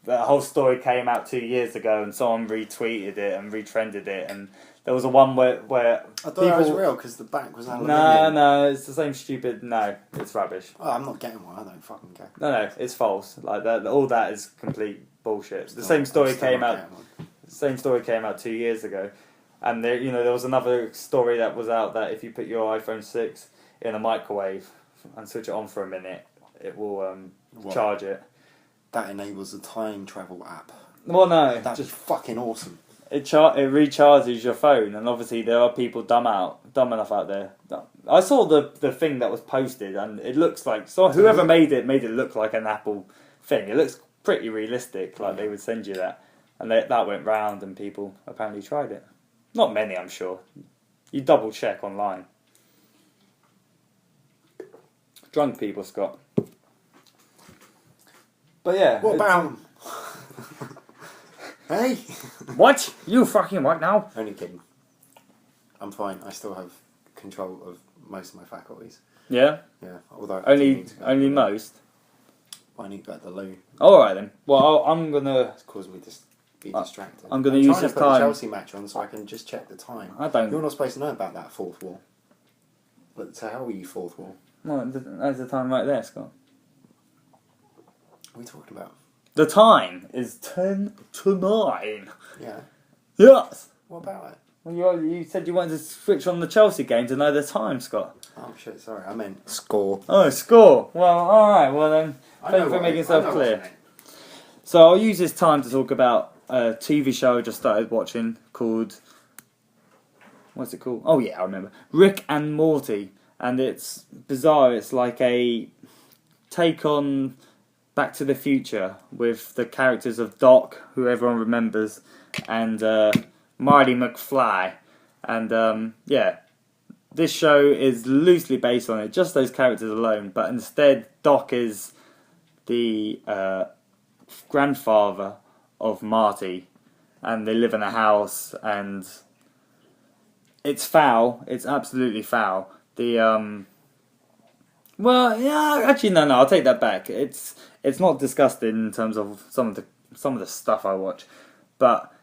came out 2 years ago, and someone retweeted it and retrended it, and there was a one where I thought that was real because the back was aluminium. No, it's the same stupid. No, it's rubbish. Oh, I'm not getting one. I don't fucking care. No, it's false. Like that, all that is complete bullshit. The same story came out. The same story came out 2 years ago, and there was another story that was out that if you put your iPhone 6 in a microwave and switch it on for a minute, it will charge it. That enables a time travel app. Well, no, That's just fucking awesome. It recharges your phone, and obviously there are people dumb enough out there. I saw the thing that was posted, and it looks like whoever made it look like an Apple thing. It looks pretty realistic, like they would send you that, and that went round, and people apparently tried it. Not many, I'm sure. You double check online. Drunk people, Scott. But yeah. What about him? Hey? What? You fucking what now? Only kidding. I'm fine. I still have control of most of my faculties. Yeah? Yeah. Although only most? I need to go to the loo. Alright then. Well, I'm gonna... It's causing me to be distracted. I'm gonna use this time. I'm trying to put the time. Chelsea match on so I can just check the time. I don't... You're not supposed to know about that fourth wall. But so how are you fourth wall? Well, there's the time right there, Scott. What are we talking about? The time is 10 to 9. Yeah. Yes. What about it? Well, you said you wanted to switch on the Chelsea game to know the time, Scott. Oh shit, sorry. I meant score. Oh, score. Well, alright. Well then, thank you for making yourself clear. So I'll use this time to talk about a TV show I just started watching called... What's it called? Oh yeah, I remember. Rick and Morty. And it's bizarre. It's like a take on Back to the Future with the characters of Doc, who everyone remembers, and Marty McFly. And yeah, this show is loosely based on it, just those characters alone, but instead Doc is the grandfather of Marty, and they live in a house, and it's foul. It's absolutely foul. Well, yeah, actually, no, I'll take that back. It's not disgusting in terms of some of the stuff I watch, but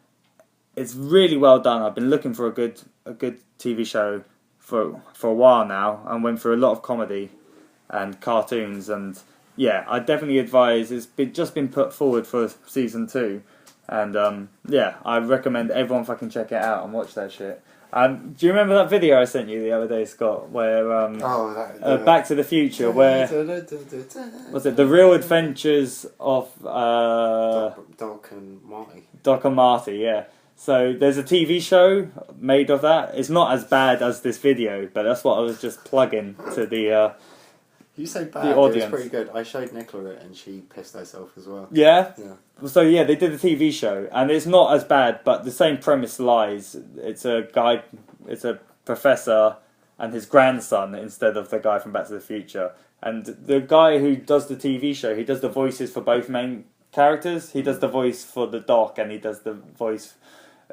it's really well done. I've been looking for a good TV show for a while now, and went through a lot of comedy and cartoons, and yeah, I definitely advise. It's just been put forward for season 2, and yeah, I recommend everyone fucking check it out and watch that shit. Do you remember that video I sent you the other day, Scott, where Back to the Future, where was it The Real Adventures of Doc and Marty? Doc and Marty, yeah. So there's a TV show made of that. It's not as bad as this video, but that's what I was just plugging to the. You say bad. The audience. It was pretty good. I showed Nicola it, and she pissed herself as well. Yeah. Yeah. So yeah, they did a TV show, and it's not as bad, but the same premise lies. It's a professor and his grandson instead of the guy from Back to the Future. And the guy who does the TV show, he does the voices for both main characters. He does the voice for the Doc, and he does the voice.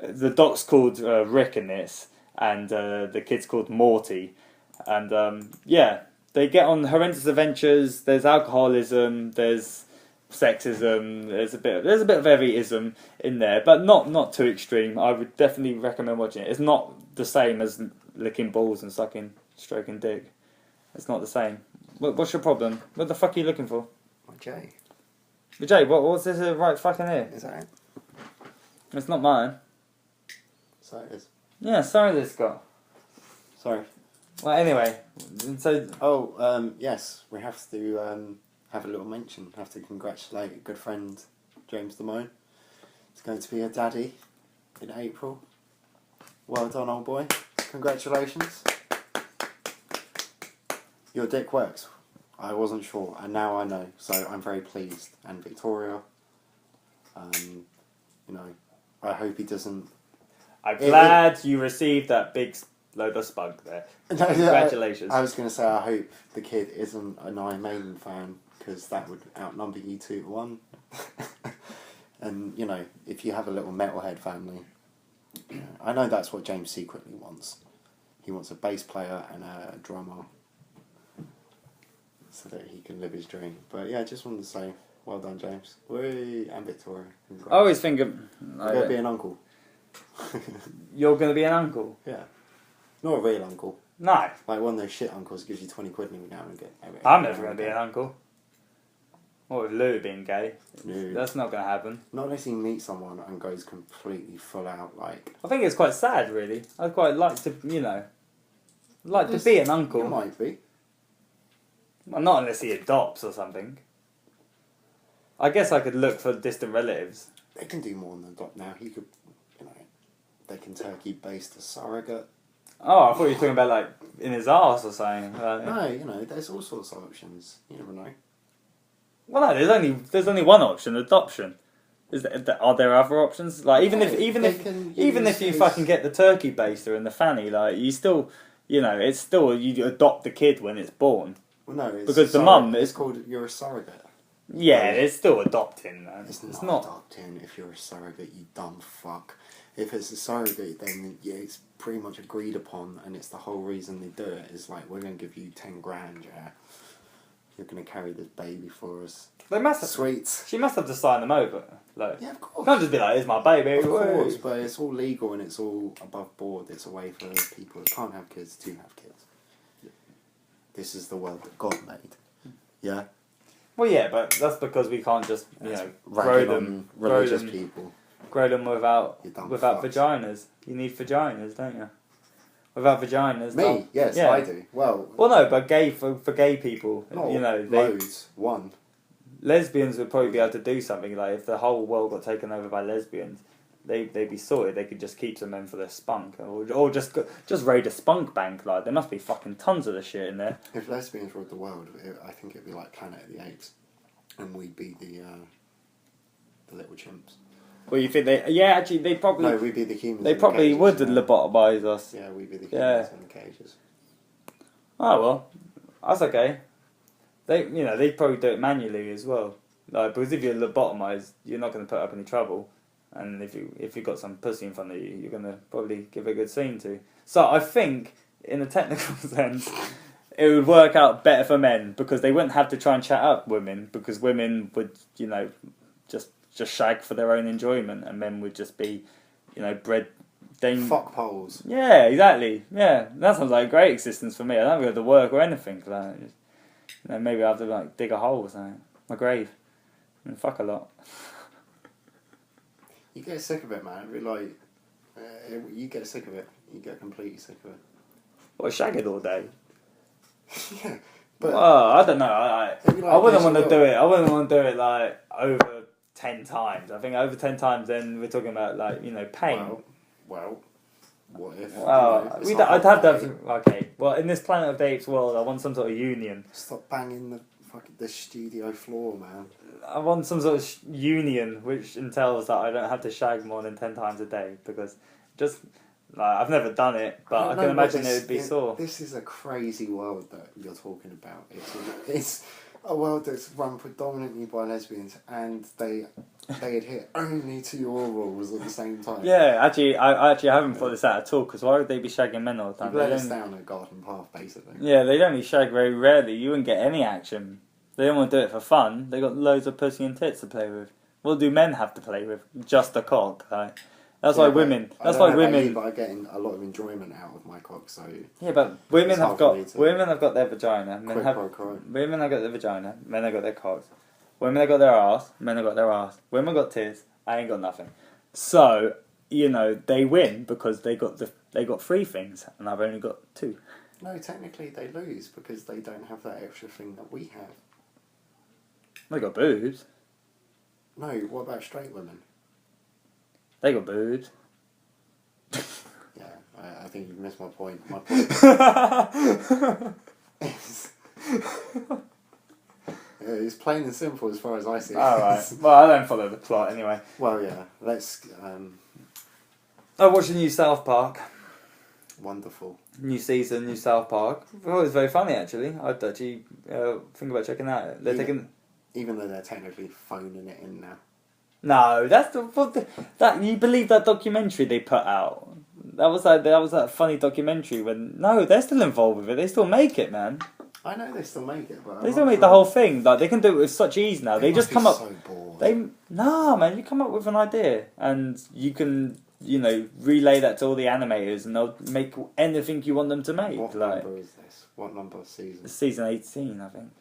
The Doc's called Rick in this, and the kid's called Morty. And yeah, they get on horrendous adventures. There's alcoholism. There's sexism. There's a bit of every ism in there, but not too extreme. I would definitely recommend watching it. It's not the same as licking balls and stroking dick. It's not the same. What's your problem? What the fuck are you looking for? My J. But Jay, what's this right fucking here? Is that it? It's not mine. So it is. Yeah, sorry this Scott. Sorry. Well, anyway, so... Oh, yes, we have to have a little mention. Have to congratulate a good friend, James Damone. He's going to be a daddy in April. Well done, old boy. Congratulations. Your dick works. I wasn't sure, and now I know, so I'm very pleased. And Victoria, I hope he doesn't... I'm glad you received that big load of spunk there. Congratulations. I was going to say, I hope the kid isn't an Iron Maiden fan, because that would outnumber you 2-1. And, if you have a little metalhead family, I know that's what James secretly wants. He wants a bass player and a drummer, so that he can live his dream. But yeah, I just wanted to say, well done, James. Whee! And Victoria. Congrats. I always think of... You're going to be an uncle. You're going to be an uncle? Yeah. Not a real uncle. No. Like one of those shit uncles gives you 20 quid every now and again. I'm never going to be an uncle. What with Lou being gay? No. That's not going to happen. Not unless he meets someone and goes completely full out, like... I think it's quite sad, really. I'd quite like to, to be an uncle. You might be. Well, not unless he adopts or something. I guess I could look for distant relatives. They can do more than adopt now. He could, they can turkey-based a surrogate. Oh, I thought you were talking about, like, in his arse or something. No, there's all sorts of options. You never know. Well, no, there's only one option: adoption. Are there other options? Like even if you fucking get the turkey baster and the fanny, like you still, it's still you adopt the kid when it's born. Well, no, it's because the mum is called you're a surrogate. Yeah, it's still adopting. Man. It's not adopting if you're a surrogate, you dumb fuck. If it's a surrogate, then yeah, it's pretty much agreed upon, and it's the whole reason they do it. Is like, we're going to give you 10 grand, yeah. You're going to carry this baby for us. They must have. Sweet. She must have to sign them over. Like, yeah, of course. Can't just be like, "Here's my baby." Of course, but it's all legal and it's all above board. It's a way for people who can't have kids to have kids. This is the world that God made. Yeah. Well, yeah, but that's because we can't just grow them people. Grow them without fucks. vaginas. You need vaginas, don't you? Without vaginas. Me? Yes, yeah. I do. Well, no, but for gay people, loads. One. Lesbians would probably be able to do something. Like if the whole world got taken over by lesbians, they'd be sorted. They could just keep some men for their spunk, or just raid a spunk bank. Like there must be fucking tons of the shit in there. If lesbians ruled the world, I think it'd be like Planet of the Apes, and we'd be the little chimps. Well, you think they? Yeah, actually, they probably. No, we'd be the humans. They probably would lobotomise us. Yeah, we'd be the humans in the cages. Oh well, that's okay. They'd probably do it manually as well. Like because if you're lobotomised, you're not going to put up any trouble, and if you got some pussy in front of you, you're going to probably give a good scene to. So I think, in a technical sense, it would work out better for men because they wouldn't have to try and chat up women because women would just shag for their own enjoyment, and men would just be, bred. Fuck poles. Yeah, exactly. Yeah, that sounds like a great existence for me. I don't have to go to work or anything. Like, just, maybe I have to dig a hole or something, my grave, and fuck a lot. You get sick of it, man. You get sick of it. You get completely sick of it. What, shag it all day? Yeah, but I don't know. I wouldn't want to do it. I wouldn't want to do it like over 10 times. I think over 10 times, then we're talking about pain. Well, what if? I'd have to have. Okay, well, in this Planet of the Apes world, I want some sort of union. Stop banging the studio floor, man. I want some sort of union which entails that I don't have to shag more than 10 times a day because I've never done it, but I can imagine it would be sore. This is a crazy world that you're talking about. It's a world that's run predominantly by lesbians, and they adhere only to your rules at the same time. Yeah, actually, I haven't thought this out at all, because why would they be shagging men all the time? You let us down a garden path, basically. Yeah, they'd only shag very rarely. You wouldn't get any action. They don't want to do it for fun. They got loads of pussy and tits to play with. What do men have to play with? Just a cock. That's why women. That's why women. But I'm getting a lot of enjoyment out of my cock. So yeah, but women have got their vagina. Women have got their vagina. Men have got their cocks. Women have got their ass. Men have got their ass. Women got tits. I ain't got nothing. So they win because they got 3 things, and I've only got 2. No, technically they lose because they don't have that extra thing that we have. They got boobs. No, what about straight women? They got boobs. Yeah, I think you've missed my point. My point is... it's plain and simple as far as I see it. Alright. Well, I don't follow the plot anyway. Well, yeah, let's... I watched the new South Park. Wonderful. New season, new South Park. Well, it's very funny actually. I'd actually think about checking that out. Even though they're technically phoning it in now. No, that's that you believe that documentary they put out. That was that funny documentary when they're still involved with it. They still make it, man. I know they still make it, but they still make the whole thing. Like they can do it with such ease now. They just come up. So bored. Man, you come up with an idea and you can relay that to all the animators and they'll make anything you want them to make. What number is this? What number of season? It's season 18, I think,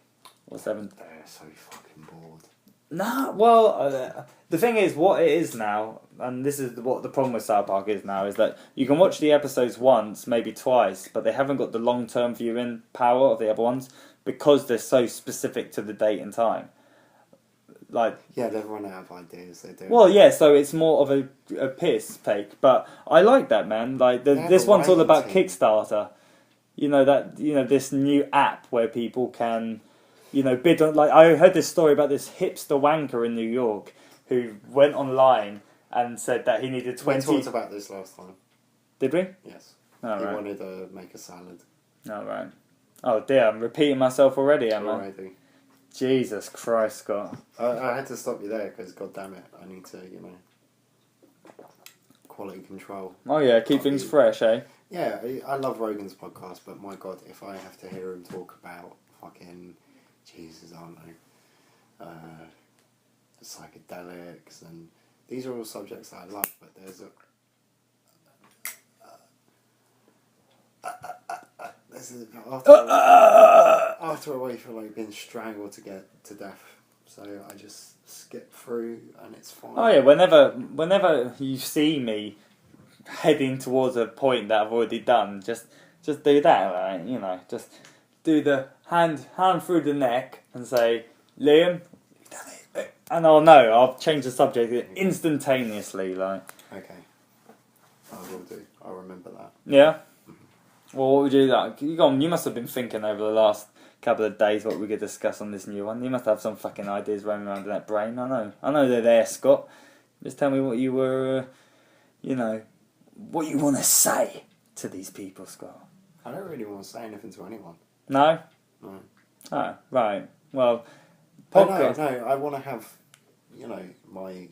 or 7. They're so fucking bored. Nah, well, the thing is, what it is now, and this is what the problem with South Park is now, is that you can watch the episodes once, maybe twice, but they haven't got the long-term viewing power of the other ones because they're so specific to the date and time. Like, yeah, they've run out of ideas. They do. Well, yeah, so it's more of a piss take, but I like that, man. Like this one's all about Kickstarter. This new app where people can, bid on. Like I heard this story about this hipster wanker in New York who went online and said that he needed 20. We talked about this last time. Did we? Yes. Oh, he right. wanted to make a salad. Oh, right. Oh dear, I'm repeating myself already, am I? Already. Jesus Christ, Scott. I had to stop you there because, god damn it, I need to, quality control. Oh yeah, keep things fresh, eh? Yeah, I love Rogan's podcast, but my god, if I have to hear him talk about fucking, Jesus, I don't know, psychedelics, and these are all subjects that I love, but there's after a while you feel like being strangled to get to death, so I just skip through and it's fine. Oh yeah, whenever you see me heading towards a point that I've already done, just do that, right? Just do the hand through the neck and say, Liam, you've done it, and I'll change the subject instantaneously, like. Okay, I will do. I'll remember that. Yeah. Well, what would you like? You must have been thinking over the last couple of days what we could discuss on this new one. You must have some fucking ideas running around in that brain. I know they're there, Scott. Just tell me what you were, what you want to say to these people, Scott. I don't really want to say anything to anyone. No? No. Oh, right. Well, podcast. No, I want to have, my...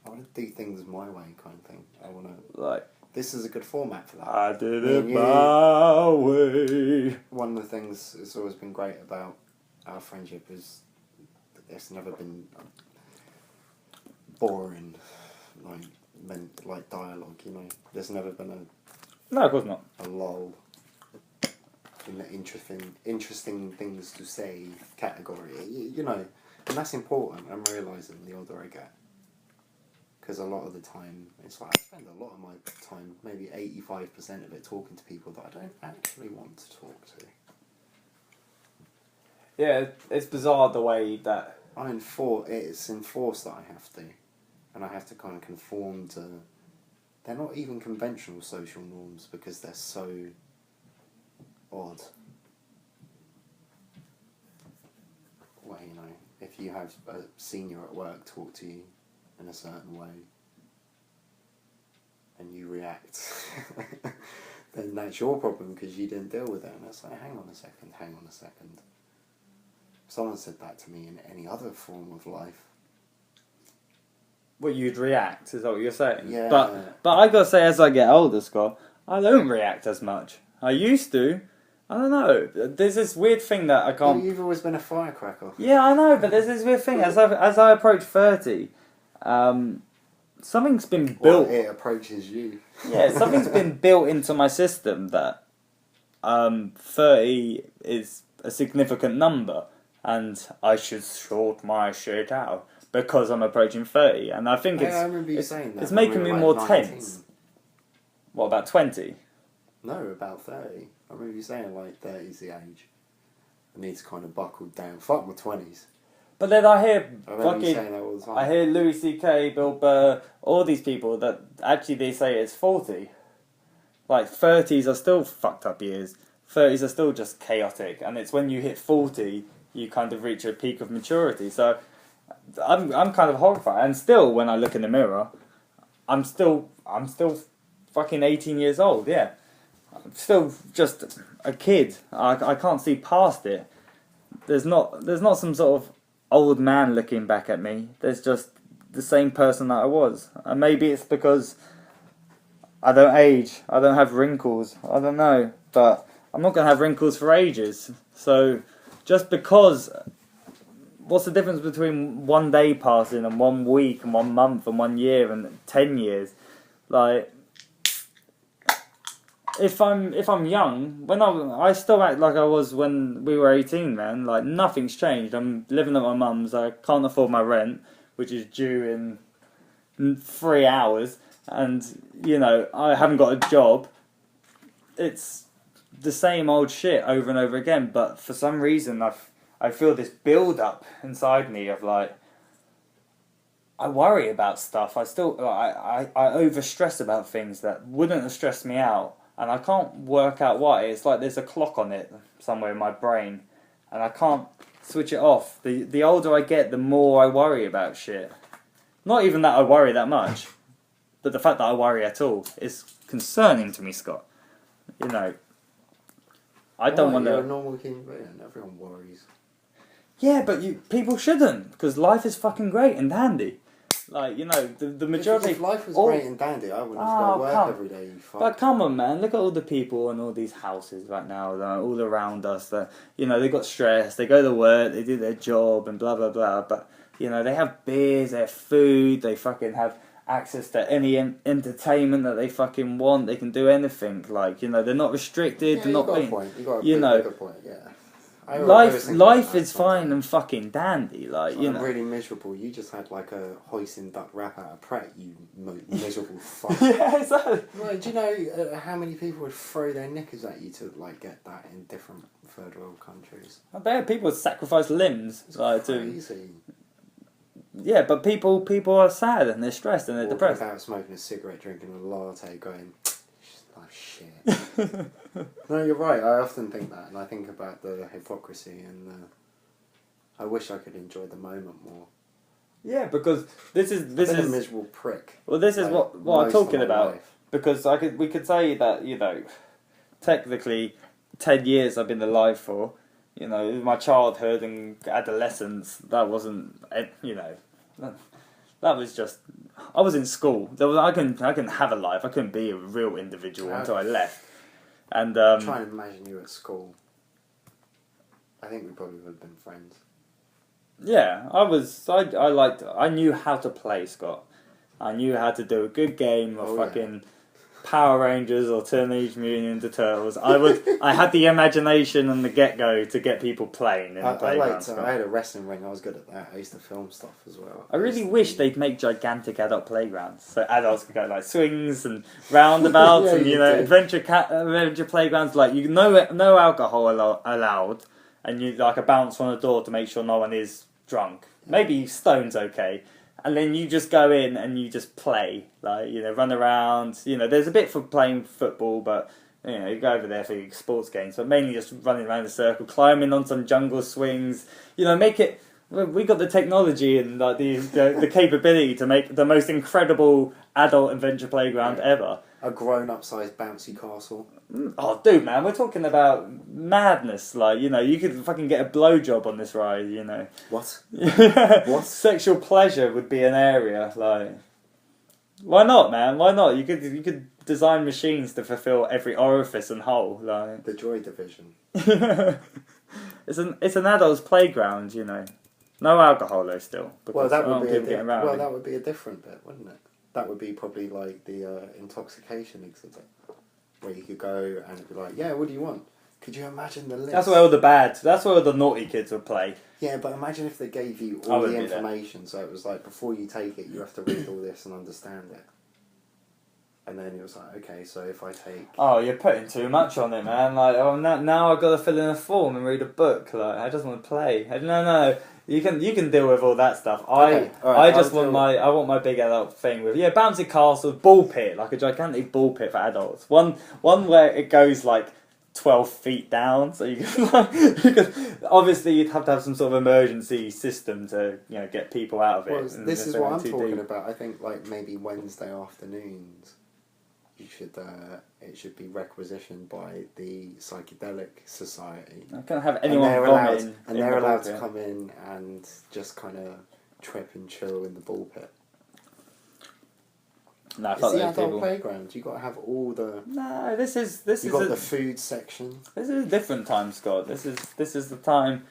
I want to do things my way, kind of thing. I want to... This is a good format for that. I did it my way. One of the things that's always been great about our friendship is it's never been boring, like dialogue, There's never been a... No, of course not. A lull in the interesting things to say category, and that's important. I'm realising the older I get. Because a lot of the time, it's like I spend a lot of my time, maybe 85% of it, talking to people that I don't actually want to talk to. Yeah, it's bizarre the way that... It's enforced that I have to. And I have to kind of conform to... They're not even conventional social norms because they're so odd. Well, if you have a senior at work talk to you in a certain way and you react then that's your problem because you didn't deal with it, and it's like hang on a second. If someone said that to me in any other form of life, well, you'd react, is that what you're saying? Yeah. But I gotta say, as I get older, Scott, I don't react as much. I used to. I don't know. There's this weird thing that I can't... You've always been a firecracker. Yeah, I know, but there's this weird thing. As I approach 30, something's been built... Well, it approaches you. Yeah, something's been built into my system that 30 is a significant number, and I should sort my shit out because I'm approaching 30, and I think I remember you saying that it's when making we me were, more like, 19. tense. What about 20? No, about 30. I remember you saying like 30's the age. I need to kind of buckle down. Fuck my 20s. But then I hear I remember you saying that all the time. I hear Louis C.K., Bill Burr, all these people that actually they say it's 40. Like 30s are still fucked up years. 30s are still just chaotic, and it's when you hit 40 you kind of reach a peak of maturity. So I'm kind of horrified, and still when I look in the mirror, I'm still fucking 18 years old. Yeah, I'm still just a kid. I can't see past it. There's not some sort of old man looking back at me. There's just the same person that I was. And maybe it's because I don't age. I don't have wrinkles. I don't know. But I'm not going to have wrinkles for ages. So just because... What's the difference between one day passing and 1 week and 1 month and 1 year and 10 years? Like... If I'm young, when I still act like I was when we were 18, man. Like nothing's changed. I'm living at my mum's. I can't afford my rent, which is due in 3 hours, and you know I haven't got a job. It's the same old shit over and over again. But for some reason, I feel this build up inside me of like I worry about stuff. I over stress about things that wouldn't have stressed me out. And I can't work out why. It's like there's a clock on it somewhere in my brain. And I can't switch it off. The older I get, the more I worry about shit. Not even that I worry that much. But the fact that I worry at all is concerning to me, Scott. You know, I don't want to... You're a normal human being. Everyone worries. Yeah, but people shouldn't. Because life is fucking great and dandy. Like, you know, the majority... If life was great and dandy, I wouldn't have to go to work every day, you fuck. But come on, man, look at all the people and all these houses right now, all around us, that, you know, they got stress, they go to work, they do their job and blah, blah, blah, but, you know, they have beers, they have food, they fucking have access to any entertainment that they fucking want, they can do anything, like, you know, they're not restricted, they're not being... You got a good point, yeah. Life is fine and fucking dandy, like, you know. I'm really miserable. You just had like a hoisin duck rap out of Pret, you miserable fuck. Yeah, exactly. Well, do you know how many people would throw their knickers at you to like get that in different third world countries? I bet people sacrifice limbs, like, to... Crazy. Yeah, but people are sad and they're stressed and they're depressed. Without smoking a cigarette, drinking a latte, going... shit. No, you're right. I often think that, and I think about the hypocrisy, and I wish I could enjoy the moment more. Yeah, because this is a miserable prick. Well, this is like, what I'm talking about. Life. Because we could say that, you know, technically, 10 years I've been alive for. You know, my childhood and adolescence. That wasn't, you know, that was just. I was in school. I couldn't have a life. I couldn't be a real individual until I left. And try and imagine you at school. I think we probably would have been friends. Yeah, I was. I knew how to play, Scott. I knew how to do a good game of fucking Power Rangers or Teenage Mutant Ninja Turtles. I had the imagination and the get-go to get people playing in the playground. I had a wrestling ring. I was good at that. I used to film stuff as well. I really wish they'd make gigantic adult playgrounds so adults could go like swings and roundabouts and adventure playgrounds. Like no alcohol allowed, and you like a bounce on the door to make sure no one is drunk. Maybe stone's okay. And then you just go in and you just play, like, you know, run around. You know, there's a bit for playing football, but, you know, you go over there for your sports games. But mainly just running around the circle, climbing on some jungle swings. You know, make it... We got the technology and like the capability to make the most incredible adult adventure playground ever. A grown-up sized bouncy castle. Oh, dude, man, we're talking about madness. Like, you know, you could fucking get a blowjob on this ride, you know. What? What? Sexual pleasure would be an area, like... Why not, man? Why not? You could design machines to fulfill every orifice and hole, like... The Joy Division. It's an adult's playground, you know. No alcohol, though, still. Well, that would be a different bit, wouldn't it? That would be probably like the intoxication exhibit, where you could go and it'd be like, yeah, what do you want? Could you imagine the list? That's where all the naughty kids would play. Yeah, but imagine if they gave you I all wouldn't the be there. information. So it was like, before you take it, you have to read all this and understand it. And then it was like, okay, so if I take... Oh, you're putting too much on it, man. Like, oh, now I've got to fill in a form and read a book. Like, I just want to play. No. You can deal with all that stuff. Okay, I want my big adult thing with bouncy castle, ball pit, like a gigantic ball pit for adults. One where it goes like 12 feet down, so you can obviously you'd have to have some sort of emergency system to get people out of it. Well, this is what I'm talking deep. about. I think like maybe Wednesday afternoons, it should be requisitioned by the Psychedelic Society. I can't have anyone vomiting. And they're allowed to come in and just kind of trip and chill in the ball pit. No, it's the adult playground. You got to have all the. No, this is you got the food section. This is a different time, Scott. This is the time,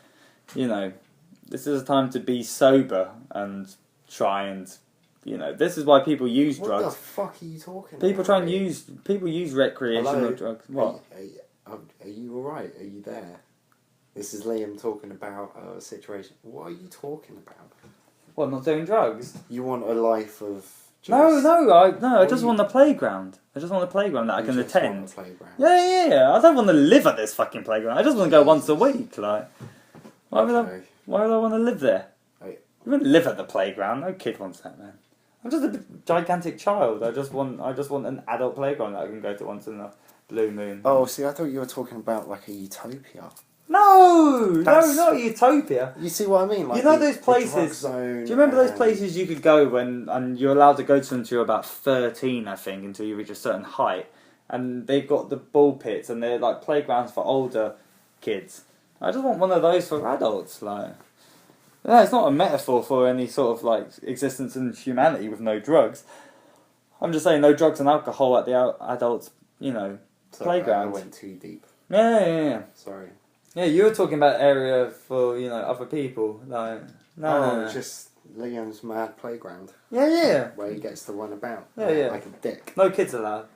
This is a time to be sober and try and. This is why people use drugs. What the fuck are you talking about? People use recreational drugs. What? Are you alright? Are you there? This is Liam talking about a situation. What are you talking about? What, not doing drugs? You want a life of... I just want a playground. I just want a playground that I can attend. Yeah. I don't want to live at this fucking playground. I just want to go once a week. Like, why would I want to live there? You wouldn't live at the playground. No kid wants that, man. I'm just a gigantic child. I just want an adult playground that I can go to once in a blue moon. Oh, see, I thought you were talking about like a utopia. No, not a utopia. You see what I mean? Like those places. Do you remember those places you could go and you're allowed to go to them until you're about 13, I think, until you reach a certain height, and they've got the ball pits and they're like playgrounds for older kids. I just want one of those for adults, like. No, it's not a metaphor for any sort of like existence in humanity with no drugs. I'm just saying no drugs and alcohol at the adults, playground. I went too deep. Yeah. Sorry. Yeah, you were talking about area for other people. Like no. Just Liam's mad playground. Yeah. Where he gets to run about. Yeah. Like a dick. No kids allowed.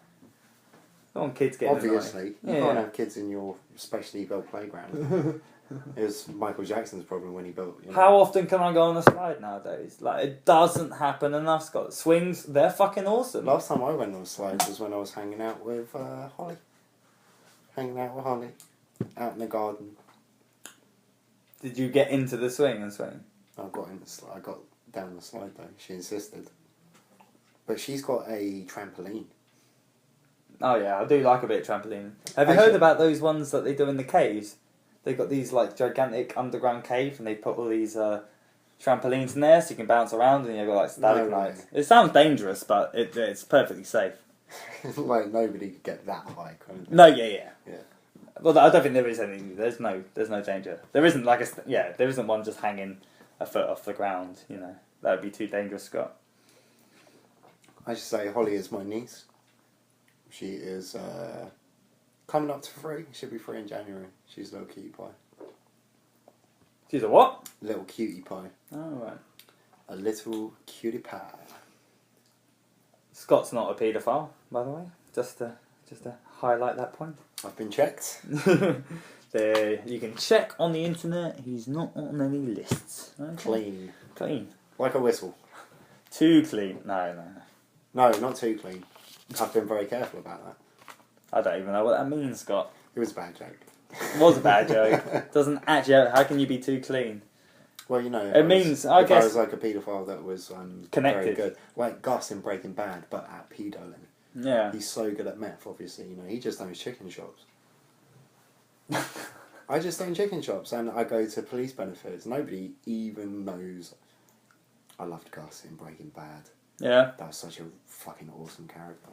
Don't want kids getting Obviously, you can't have kids in your specially built playground. It was Michael Jackson's problem when he built. How often can I go on a slide nowadays? Like, it doesn't happen enough, Scott. Swings, they're fucking awesome. Last time I went on slides was when I was hanging out with Holly. Out in the garden. Did you get into the swing and swing? I got down the slide though. She insisted. But she's got a trampoline. Oh yeah, I do like a bit of trampoline. Have you heard about those ones that they do in the caves? They've got these like gigantic underground caves and they put all these trampolines in there so you can bounce around and you've got like stalagmites. It sounds dangerous, but it's perfectly safe. Like nobody could get that high, couldn't they? No, yeah. Well, I don't think there is any. There's no danger. There isn't there isn't one just hanging a foot off the ground. That would be too dangerous, Scott. I should say Holly is my niece. She is coming up to 3. She'll be 3 in January. She's a little cutie pie. She's a what? Little cutie pie. Oh right. A little cutie pie. Scott's not a paedophile, by the way. Just to highlight that point. I've been checked. There, you can check on the internet. He's not on any lists. Okay. Clean. Like a whistle. Too clean. No. No, not too clean. I've been very careful about that. I don't even know what that means, Scott. It was a bad joke. It was a bad joke. Doesn't actually. How can you be too clean? Well, it means. I guess I was like a paedophile that was connected. Very good, like Gus in Breaking Bad, but at pedoing. Yeah. He's so good at meth. Obviously, he just owns chicken shops. I just own chicken shops, and I go to police benefits. Nobody even knows. I loved Gus in Breaking Bad. Yeah. That was such a fucking awesome character.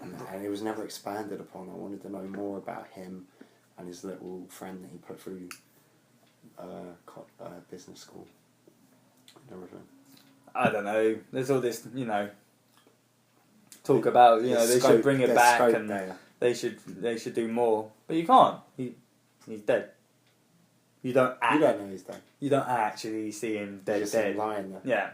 And it was never expanded upon. I wanted to know more about him and his little friend that he put through business school and everything. I don't know. There's all this, talk about, they should bring it back and they should do more. But you can't. He's dead. You don't know he's dead. You don't actually see him dead. You just see him lying there. Yeah.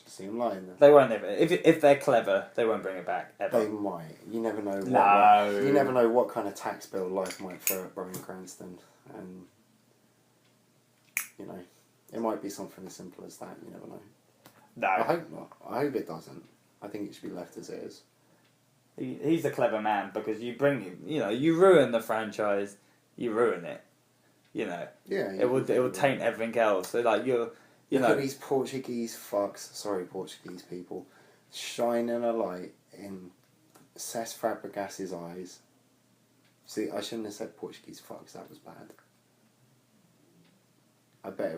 See him lying there. They won't ever. If they're clever, they won't bring it back ever. They might. You never know. No. You never know what kind of tax bill life might throw at Bryan Cranston, and you know, it might be something as simple as that. You never know. No. I hope not. I hope it doesn't. I think it should be left as it is. He's a clever man because you ruin the franchise, you ruin it. You know. Yeah. It will taint everything else. So like you Look know at these Portuguese fucks. Sorry, Portuguese people, shining a light in Cesc Fabregas's eyes. See, I shouldn't have said Portuguese fucks. That was bad. I bet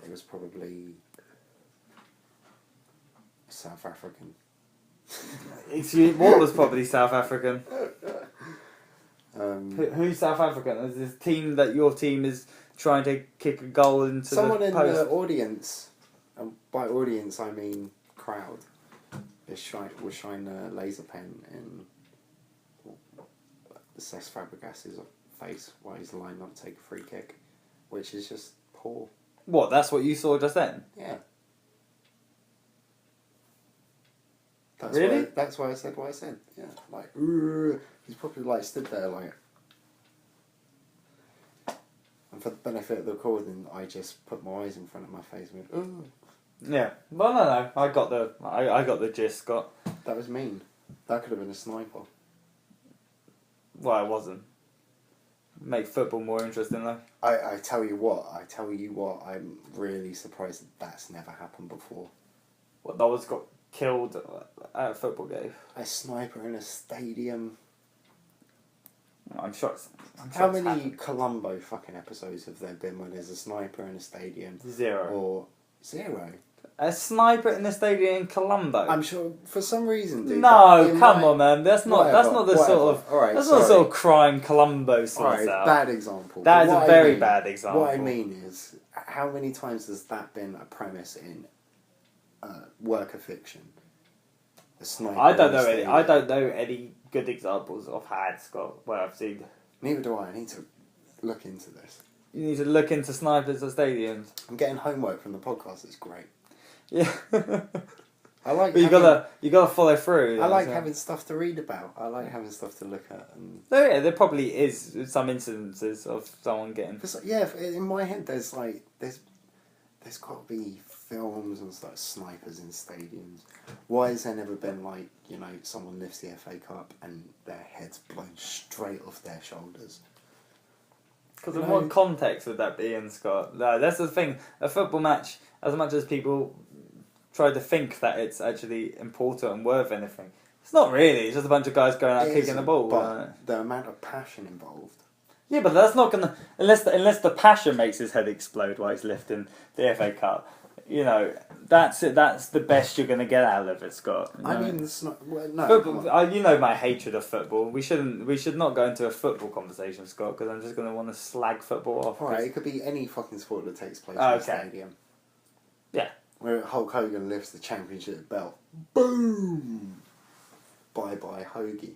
it was probably South African. Excuse, what was probably South African? Who's South African? Is this team that your team is trying to kick a goal into someone the in post? the audience, and by audience I mean crowd, was shining a laser pen in Cesc Fabregas's face while he's lined up to take a free kick, which is just poor. What? That's what you saw just then? Yeah. Really? That's why I said what I said. Yeah, like he's probably like stood there like. And for the benefit of the recording, I just put my eyes in front of my face and went, ooh. Yeah. Well, no. I got the gist, Scott. That was mean. That could have been a sniper. Well, it wasn't. Make football more interesting though. I tell you what, I'm really surprised that's never happened before. What, that was got killed at a football game? A sniper in a stadium. I'm sure How it's many happened. Columbo fucking episodes have there been when there's a sniper in a stadium? 0. Or 0? A sniper in the stadium in Colombo. I'm sure for some reason, dude. No, come on, man. That's not the whatever. sort of Alright, that's not the sort of crime Colombo sorts Alright, out. bad example. That is But a very bad example. What I mean is, how many times has that been a premise in work of fiction? A sniper. I don't in a know any. stadium. I don't know any good examples of had Scott where I've seen. Neither do I. I need to look into this. You need to look into snipers at stadiums. I'm getting homework from the podcast. It's great. Yeah. I like. But you gotta follow through. I like having stuff to read about. I like having stuff to look at. And Oh yeah, there probably is some incidences of someone getting. yeah, in my head, there's got to be films and stuff, snipers in stadiums. Why has there never been someone lifts the FA Cup and their head's blown straight off their shoulders? Because in what context would that be in, Scott? No, that's the thing. A football match, as much as people try to think that it's actually important and worth anything, it's not really. It's just a bunch of guys going out kicking the ball. But the amount of passion involved. Yeah, but that's not gonna unless the passion makes his head explode while he's lifting the FA Cup. You know, that's it. That's the best you're gonna get out of it, Scott. I mean, it's not. Well, no, football, you know my hatred of football. We should not go into a football conversation, Scott, because I'm just gonna want to slag football off. Alright, it could be any fucking sport that takes place in a stadium. Yeah. Where Hulk Hogan lifts the championship belt. Boom! Bye bye, Hoagie.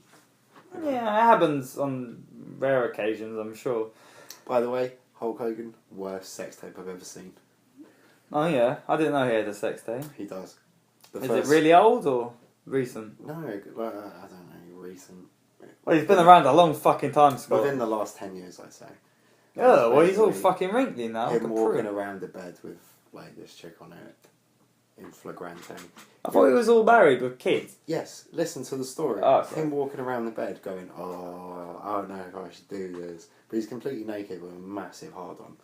Yeah, it happens on rare occasions, I'm sure. By the way, Hulk Hogan, worst sex tape I've ever seen. Oh yeah, I didn't know he had a sex tape. He does. Is it really old or recent? No, I don't know, recent. Well, he's been around a long fucking time, Scott. Within the last 10 years, I'd say. Oh, well, he's all fucking wrinkly now. Him walking around the bed with this chick on it in flagrante. I thought he was all married with kids. Yes, listen to the story. Oh, okay. Him walking around the bed going, oh no, I should do this. But he's completely naked with a massive hard on.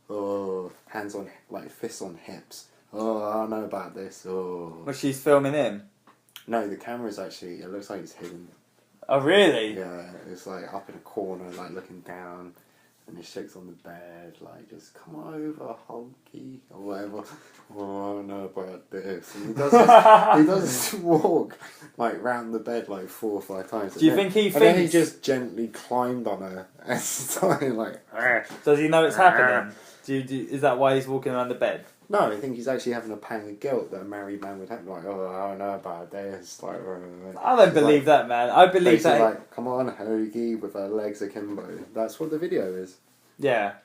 Oh, hands on, fists on hips. Oh, I don't know about this. Oh. But she's filming him. No, the camera's actually, it looks like it's hidden. Oh, really? Yeah, it's up in a corner, looking down. And his chick's on the bed, just come over, Hulky, or whatever. Oh, I know about this. And he does this walk, round the bed, 4 or 5 times. Do you think he thinks... And then he just gently climbed on her and started, Does he know it's happening? Is that why he's walking around the bed? No, I think he's actually having a pang of guilt that a married man would have. Oh, I don't know about this. I don't believe that, man. I believe that... come on, Hoagie, with her legs akimbo. That's what the video is. Yeah.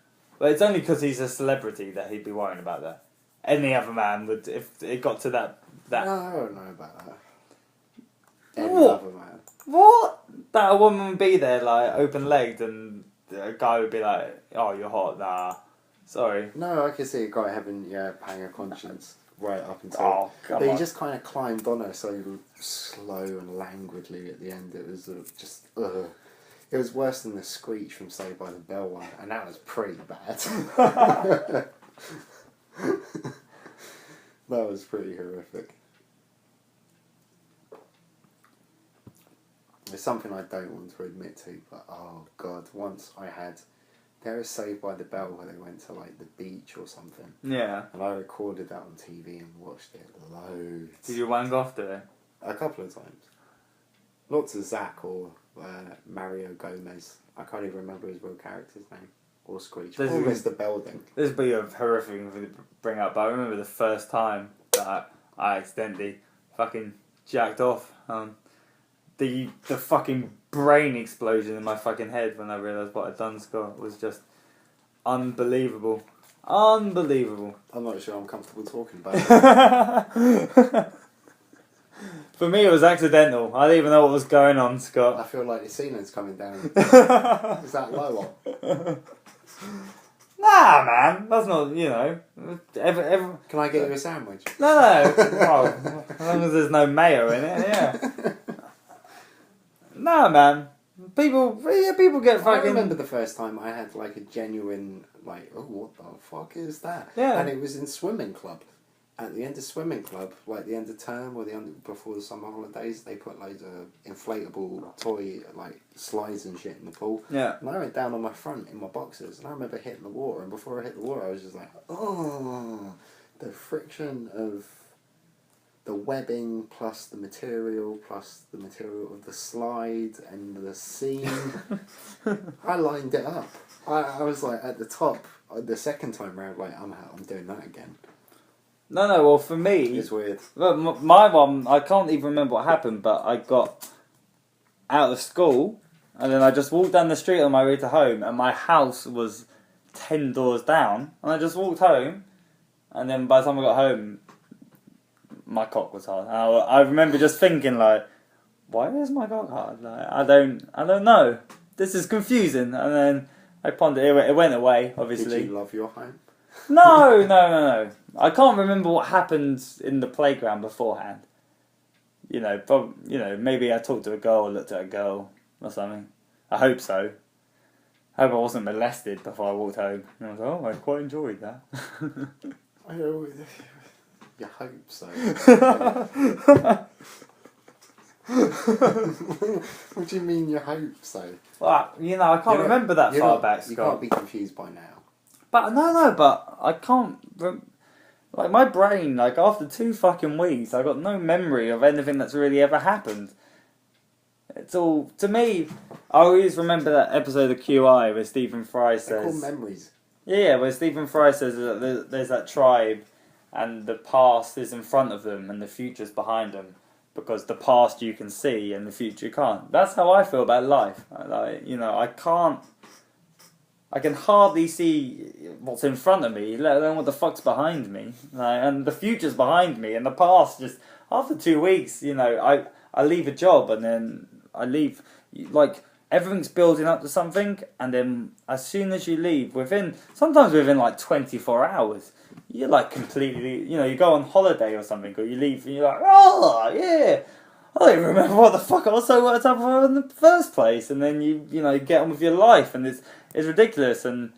But it's only because he's a celebrity that he'd be worrying about that. any other man would, if it got to that. No, I don't know about that. Any What? other man. What? That a woman would be there, like, open-legged, and a guy would be like, oh, you're hot, nah. Sorry. No, I can see a guy having, pang of conscience right up until... Oh, come But on. he just kind of climbed on her so slow and languidly at the end. It was just... Ugh. It was worse than the screech from Saved by the Bell one, and that was pretty bad. That was pretty horrific. It's something I don't want to admit to, but oh god, once I had... There was Saved by the Bell where they went to like the beach or something. Yeah. And I recorded that on TV and watched it loads. Did you wank off to it? A couple of times. Not to Zach or Mario Gomez. I can't even remember his real character's name. Or Screech. Or Mr. Belding. This would be a horrific thing to bring up, but I remember the first time that I accidentally fucking jacked off. The fucking brain explosion in my fucking head when I realised what I'd done, Scott, was just unbelievable. Unbelievable. I'm not sure I'm comfortable talking about it. For me, it was accidental. I didn't even know what was going on, I Scott. feel like the ceiling's coming down. Is that lower? Nah, man. That's not, you know. Can I get you a sandwich? No. Well, as long as there's no mayo in it, yeah. Nah, man. People get I fucking... remember the first time I had like a genuine, like, oh, what the fuck is that? Yeah. And it was in swimming club. At the end of swimming club, like the end of term or before the summer holidays, they put loads of inflatable toy, like, slides and shit in the pool. Yeah. And I went down on my front in my boxers, and I remember hitting the water, and before I hit the water, I was just like, oh, the friction of the webbing plus the material of the slide and the seam. I lined it up. I was like at the top the second time round, like I'm doing that again. No, well, for me... It's weird. Well, my one, I can't even remember what happened, but I got out of school, and then I just walked down the street on my way to home, and my house was 10 doors down, and I just walked home, and then by the time I got home, my cock was hard. And I remember just thinking, like, why is my cock hard? Like, I don't know. This is confusing. And then I pondered it. It went away, obviously. Did you love your home? No. I can't remember what happened in the playground beforehand. You know, maybe I talked to a girl, or looked at a girl, or something. I hope so. I hope I wasn't molested before I walked home. And I was like, oh, I quite enjoyed that. You hope so. What do you mean you hope so? Well, you know, I can't remember that far back, Scott. You can't be confused by now. But but I can't. Like, my brain, like, after 2 fucking weeks, I got no memory of anything that's really ever happened. It's all, to me, I always remember that episode of QI where Stephen Fry says... They're called memories. Yeah, where Stephen Fry says that there's that tribe and the past is in front of them and the future's behind them. Because the past you can see and the future you can't. That's how I feel about life. Like, you know, I can hardly see what's in front of me, let alone what the fuck's behind me. Like, and the future's behind me, and the past just... After 2 weeks, you know, I leave a job, and then I leave... Like, everything's building up to something, and then as soon as you leave, sometimes within like 24 hours, you're like completely... You know, you go on holiday or something, or you leave, and you're like, oh, yeah... I don't even remember what the fuck I was so worked up for in the first place, and then you get on with your life, and it's ridiculous. And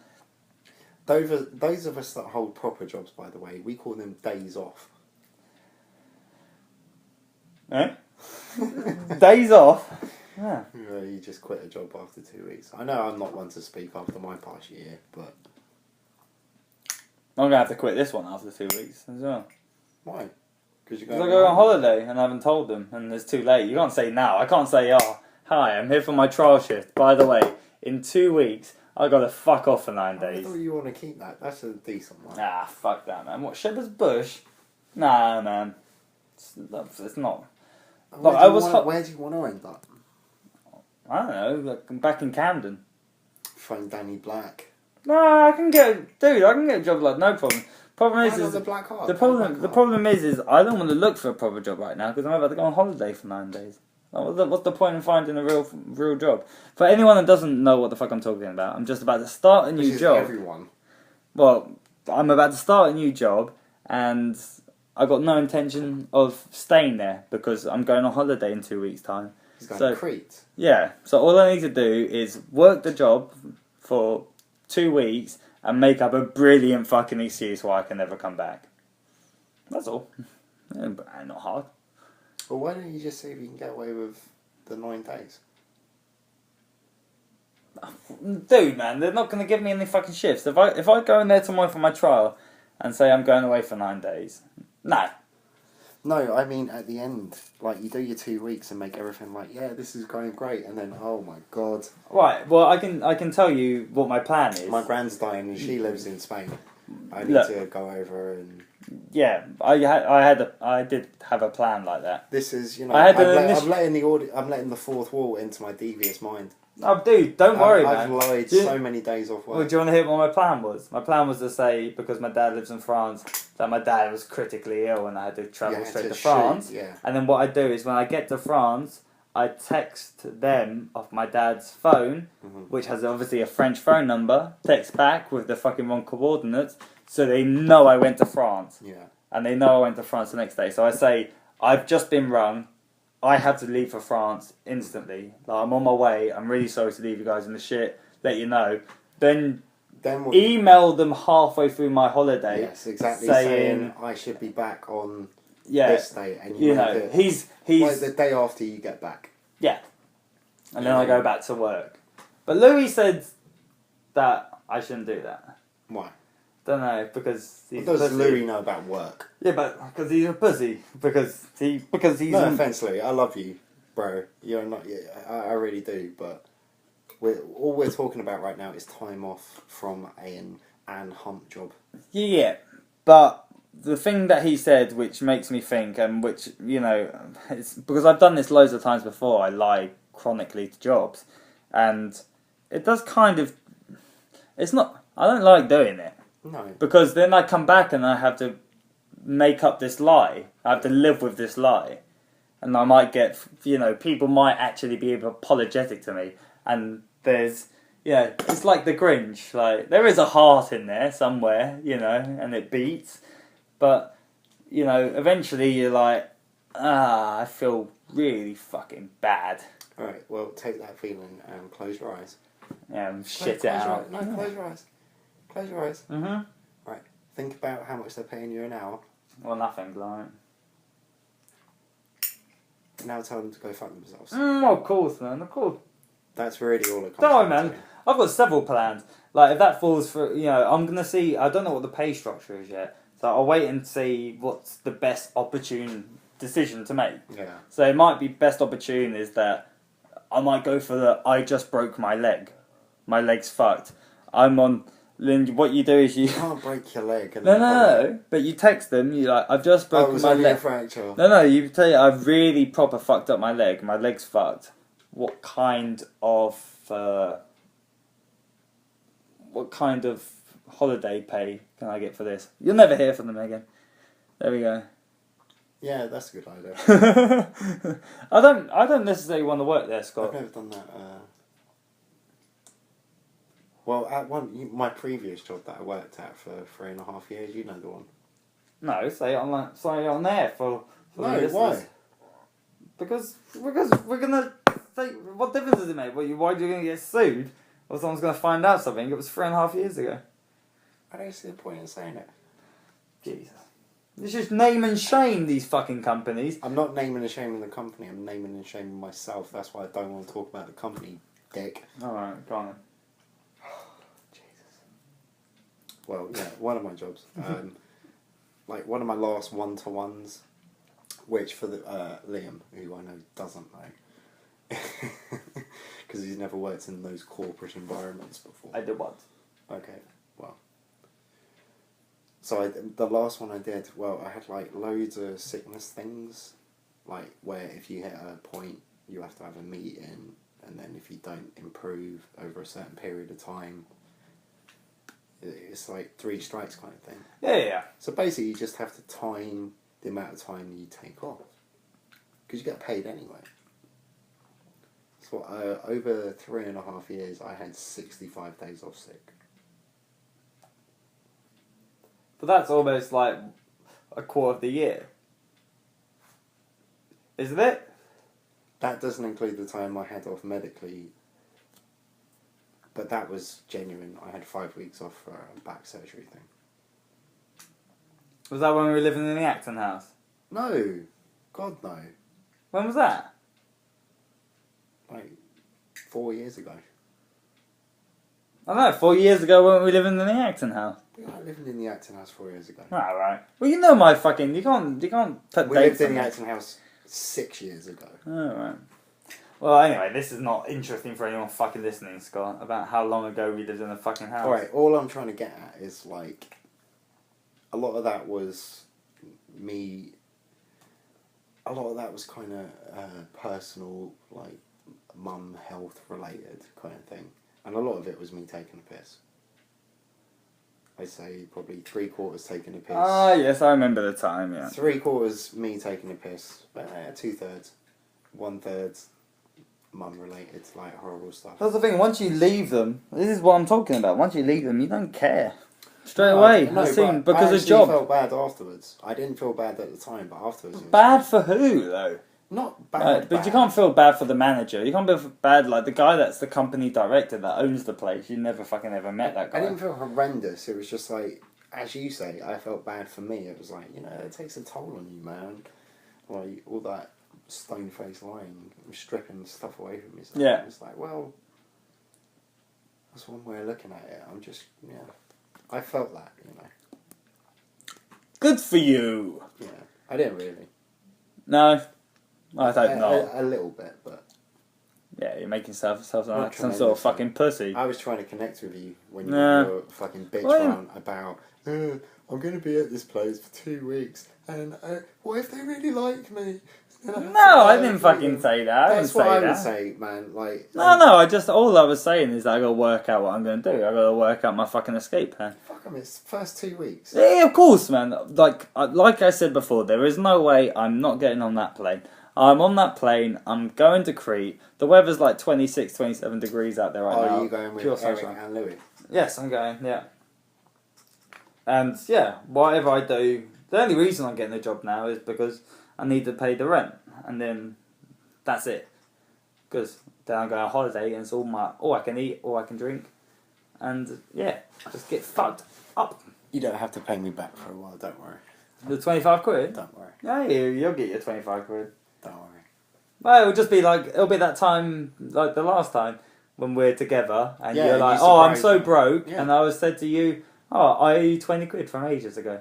those of us that hold proper jobs, by the way, we call them days off. Eh? Days off. Yeah. You just quit a job after 2 weeks. I know I'm not one to speak after my past year, but I'm gonna have to quit this one after 2 weeks as well. Why? Because I go on holiday and I haven't told them, and it's too late. You can't say now. I can't say, oh, hi, I'm here for my trial shift. By the way, in 2 weeks, I got to fuck off for 9 days. I thought you want to keep that. That's a decent one. Ah, fuck that, man. What, Shepherd's Bush? Nah, man. It's not. Where do you want to end up? I don't know. Like, I'm back in Camden. Phone Danny Black. Nah, I can get a job like no problem. Problem Why is, not the black card? the problem is I don't want to look for a proper job right now because I'm about to go on holiday for 9 days. Like, what's the point in finding a real job? For anyone that doesn't know what the fuck I'm talking about, I'm just about to start a new job. Everyone. Well, I'm about to start a new job, and I got no intention of staying there because I'm going on holiday in 2 weeks' time. He's going to Crete. Yeah, so all I need to do is work the job for 2 weeks and make up a brilliant fucking excuse why I can never come back. That's all. Not hard. Well, why don't you just see if you can get away with the 9 days? Dude, man, they're not going to give me any fucking shifts. If I go in there tomorrow for my trial and say I'm going away for 9 days, no. No, I mean at the end, like you do your 2 weeks and make everything like, yeah, this is going great, and then oh my god. Right. Well, I can tell you what my plan is. My grand's dying and she lives in Spain. I need to go over and. Yeah, I did have a plan like that. This is, I'm letting the fourth wall into my devious mind. Oh, dude, don't worry, man. I've lied so many days off work. Well, do you want to hear what my plan was? My plan was to say, because my dad lives in France, that my dad was critically ill and I had to travel straight to France. Yeah. And then what I do is when I get to France, I text them off my dad's phone, which has obviously a French phone number, text back with the fucking wrong coordinates, so they know I went to France. Yeah. And they know I went to France the next day. So I say, I've just been rung. I have to leave for France instantly. Like, I'm on my way. I'm really sorry to leave you guys in the shit. Let you know. Then email them halfway through my holiday. Yes, exactly. Saying I should be back on this day, and he's like the day after you get back. Yeah, and then I go back to work. But Louis said that I shouldn't do that. Why? Don't know, because he's what does Louis know about work? Yeah, but because he's a pussy. Because he's no offense, Louis. I love you, bro. You're not. I really do. But all we're talking about right now is time off from an hump job. Yeah, but the thing that he said, which makes me think, and which it's because I've done this loads of times before. I lie chronically to jobs, and it does kind of. It's not. I don't like doing it. No. Because then I come back and I have to make up this lie. I have to live with this lie. And I might get, people might actually be apologetic to me. And there's, it's like the Grinch. Like, there is a heart in there somewhere, and it beats. But, eventually you're like, I feel really fucking bad. Alright, well, take that feeling and close your eyes. Yeah, and shit it out. No, close your eyes. Close your eyes. Mm-hmm. Right. Think about how much they're paying you an hour. Well, nothing, like. Now tell them to go fuck themselves. Of course, man. Of course. That's really all it comes Don't worry, down man. to. I've got several plans. Like, if that falls for, I'm going to see. I don't know what the pay structure is yet. So I'll wait and see what's the best opportune decision to make. Yeah. So it might be best opportune is that I might go for the I just broke my leg. My leg's fucked. I'm on. Then what you do is you can't break your leg. And no. But you text them. You like I've just broken my leg. Fracture. No. You tell you I've really proper fucked up my leg. My leg's fucked. What kind of holiday pay can I get for this? You'll never hear from them again. There we go. Yeah, that's a good idea. I don't necessarily want to work there, Scott. I've never done that. Well, at my previous job that I worked at for 3.5 years, you know the one. No, say it on there for no, why? Because we're gonna say, what difference does it make? Why are you gonna get sued? Or someone's gonna find out something? It was 3.5 years ago. I don't see the point in saying it. Jesus. It's just name and shame these fucking companies. I'm not naming and shaming the company, I'm naming and shaming myself. That's why I don't want to talk about the company, dick. Alright, go on. Jesus. Well, yeah, one of my jobs. Like one of my last one-to-ones, which for the Liam, who I know doesn't know, because he's never worked in those corporate environments before. I did what? Okay, well. So the last one I did, I had like loads of sickness things, like where if you hit a point, you have to have a meeting, and then if you don't improve over a certain period of time, it's like 3 strikes kind of thing. Yeah. So basically, you just have to time the amount of time you take off, because you get paid anyway. So over 3.5 years, I had 65 days off sick. But that's almost like a quarter of the year. Isn't it? That doesn't include the time I had off medically, but that was genuine. I had 5 weeks off for a back surgery thing. Was that when we were living in the Acton house? No, God no. When was that? Like 4 years ago. I don't know, 4 years ago weren't we living in the Acton house? We were living in the Acton house 4 years ago. Alright. Well, you know my fucking... You can't put We dates lived in on the it. Acton house 6 years ago. Alright. Well, anyway, this is not interesting for anyone fucking listening, Scott, about how long ago we lived in a fucking house. Alright, all I'm trying to get at is, like, a lot of that was me... A lot of that was kind of personal, like, mum health related kind of thing. And a lot of it was me taking a piss. I'd say probably 3/4 taking a piss. Ah, yes, I remember the time, yeah. 3/4 me taking a piss, but 2/3, 1/3 mum related, like horrible stuff. That's the thing, once you leave them, this is what I'm talking about, once you leave them, you don't care. Straight away, No, as soon, but because I of job. I felt bad afterwards. I didn't feel bad at the time, but afterwards. It was Bad for who, though? Not bad. Right, but you can't feel bad for the manager. You can't feel bad, like, the guy that's the company director that owns the place. You never fucking ever met that guy. I didn't feel horrendous. It was just like, as you say, I felt bad for me. It was like, it takes a toll on you, man. Like, all that stone-faced lying, stripping stuff away from yourself. Yeah. It's like, well, that's one way of looking at it. I'm just, I felt that, Good for you. Yeah. I didn't really. No, I don't know. A little bit, but... Yeah, you're making yourself like Not some sort of tremendously. fucking pussy. I was trying to connect with you when you Nah. were fucking bitch Well, around about, I'm going to be at this place for 2 weeks, and what if they really like me? No, I didn't fucking say that. That's what I would say, man. Like, No, all I was saying is that I gotta work out what I'm gonna do. I gotta work out my fucking escape plan. Fuck 'em, it's the first 2 weeks. Yeah, of course, man. Like I said before, there is no way I'm not getting on that plane. I'm on that plane, I'm going to Crete. The weather's like 26, 27 degrees out there right now. Are you going with Pure Eric sunshine. and Louis? Yes, I'm going, yeah. And yeah, whatever I do, the only reason I'm getting the job now is because I need to pay the rent. And then that's it. Because then I'm going on holiday and it's all I can eat, all I can drink. And yeah, just get fucked up. You don't have to pay me back for a while, don't worry. The 25 quid? Don't worry. Yeah, you'll get your 25 quid. Don't worry. Well, it'll just be like, it'll be that time, like the last time, when we're together, and Yeah, you're and like, you oh, I'm surprise so me. broke, Yeah. and I was said to you, oh, I owe you 20 quid from ages ago.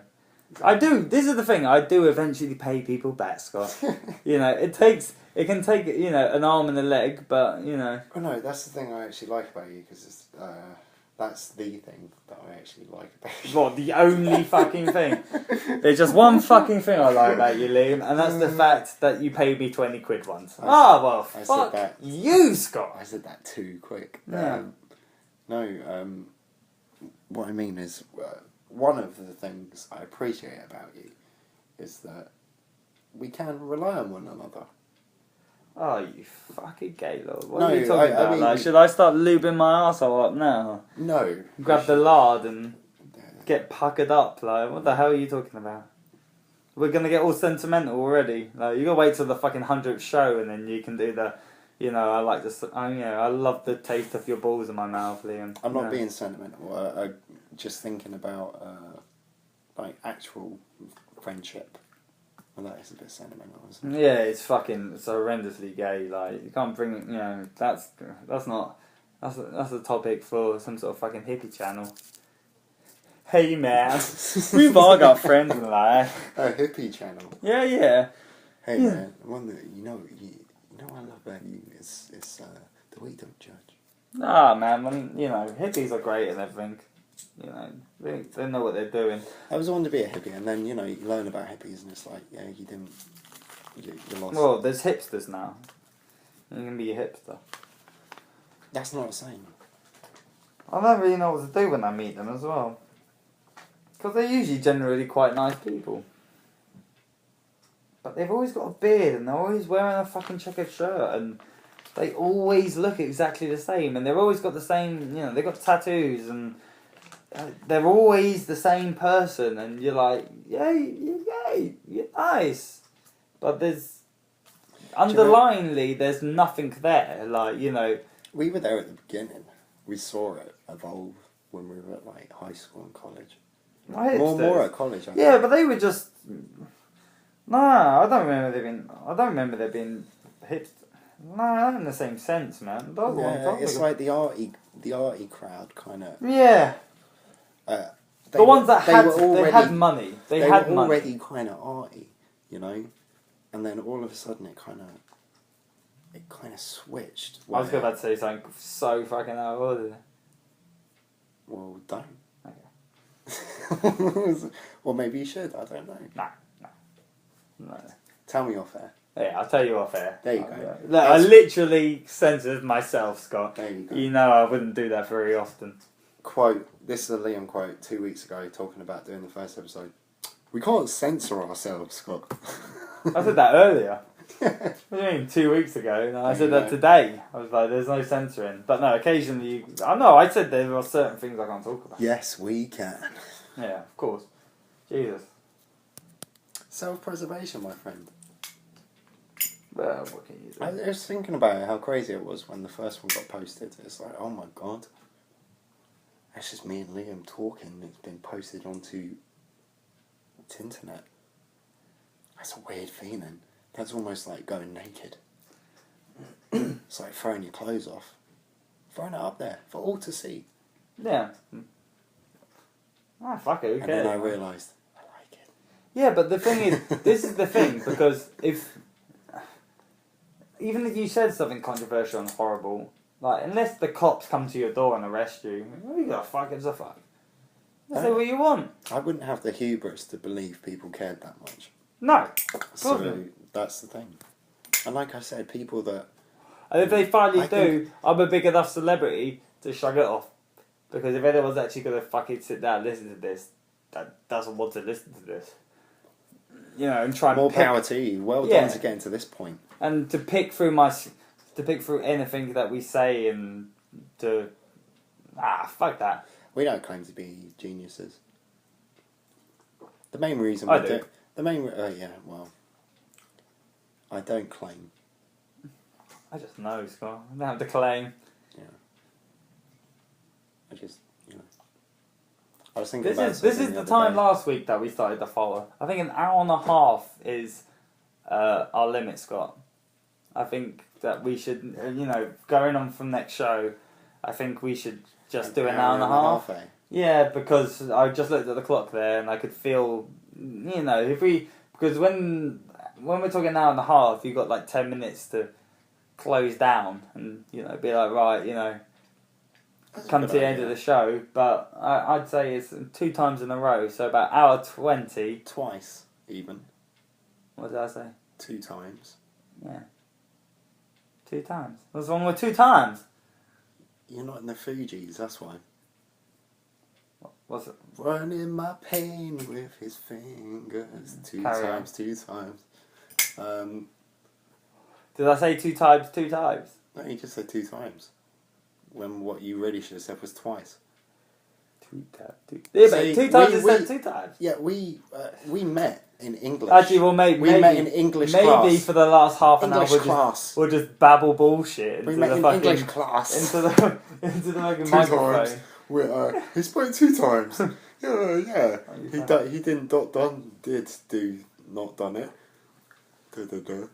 I do, this is the thing, I do eventually pay people back, Scott. It can take, an arm and a leg, but, Oh no, that's the thing I actually like about you, because that's the thing that I actually like about you. What, the only fucking thing? There's just one fucking thing I like about you, Liam, and that's the fact that you paid me 20 quid once. Well, I said fuck that. you, Scott! I said that too quick. Yeah. What I mean is, one of the things I appreciate about you is that we can rely on one another. Oh, you fucking gay lord. What No, are you talking about? I mean- Like, should I start lubing my arsehole up now? No. Grab the lard and get puckered up? Like, what the hell are you talking about? We're gonna get all sentimental already. Like, you gotta wait till the fucking 100th show and then you can do the, I like this. I love the taste of your balls in my mouth, Liam. I'm not being sentimental. I just thinking about like actual friendship. Well, that is a bit sentimental, isn't it? Yeah, it's horrendously gay. Like, you can't bring, that's a topic for some sort of fucking hippie channel. Hey man, we've all got friends in life. A hippie channel. Yeah. Hey Yeah. man, one that you know what I love about you is the way you don't judge. Ah man, hippies are great and everything. They know what they're doing. I was wanting to be a hippie, and then you learn about hippies, and it's like, yeah, you didn't, you lost. Well, there's hipsters now. You can be a hipster. That's not the same. I don't really know what to do when I meet them as well. Because they're usually generally quite nice people. But they've always got a beard and they're always wearing a fucking checkered shirt and they always look exactly the same and they've always got the same, they've got tattoos and they're always the same person and you're like, yay, you're nice. But there's, underlyingly, there's nothing there, We were there at the beginning. We saw it evolve when we were at like high school and college. More at college. I think. But they were just. Nah, I don't remember there being hipster. Nah, not in the same sense, man. That was a long time it's ago. like the arty crowd kind of. Yeah. The ones that had money. They had were already money. kind of arty, and then all of a sudden it kind of switched. I was about to say something so fucking out of order. Well, don't. Okay. Well, maybe you should. I don't know. No. Tell me off air. Yeah, I'll tell you off air. There you go. Look, I literally censored myself, Scott. There you go. You know I wouldn't do that very often. Quote. This is a Liam quote 2 weeks ago talking about doing the first episode. We can't censor ourselves, Scott. I said that earlier. What do you mean, 2 weeks ago? No, I said that today. I was like, there's no censoring. But no, occasionally I said there are certain things I can't talk about. Yes, we can. Yeah, of course. Jesus. Self-preservation, my friend. Well, what can you do? I was thinking about it, how crazy it was when the first one got posted. It's like, oh my god. That's just me and Liam talking. It's been posted onto the internet. That's a weird feeling. That's almost like going naked. It's like throwing your clothes off. Throwing it up there for all to see. Yeah. Ah, fuck it, who And cares? then I realised, I like it. Yeah, but the thing is, this is the thing, because even if you said something controversial and horrible, unless the cops come to your door and arrest you, what you got fuck gives a fuck? Say what you want. I wouldn't have the hubris to believe people cared that much. No. So that's the thing. And like I said, people that... And if they finally do, I'm a big enough celebrity to shrug it off. Because if anyone's actually going to fucking sit down and listen to this, that doesn't want to listen to this. And try and More power to you. Well done to getting to this point. And to pick through anything that we say and to... fuck that. We don't claim to be geniuses. The main reason I we do. The main... I don't claim. I just know, Scott. I don't have to claim. Yeah. I just, I was thinking This is the time last week that we started to follow. I think an hour and a half is our limit, Scott. I think that we should, going on from next show, I think we should just do an hour and a half. Yeah, because I just looked at the clock there and I could feel, because when we're talking an hour and a half, you've got like 10 minutes to close down and, be like, right, come to the end of the show. But I'd say it's 2 times in a row, so about hour 20. Twice, even. What did I say? 2 times. Yeah. 2 times. What's wrong with 2 times? You're not in the Fugees, that's why. What's it? Running my pain with his fingers. 2 Carry times, 2 times. Did I say 2 times, 2 times? No, you just said 2 times. When what you really should have said was twice. 2 times. Yeah, See, but 2 times is said 2 times. Yeah, we met in English. Actually, well, maybe we met in English class. Maybe for the last half an English hour class. we'll just babble bullshit into We met the in fucking English class. into the fucking 2 microphone. times. He spoke 2 times. Yeah. He didn't do not done it. Da.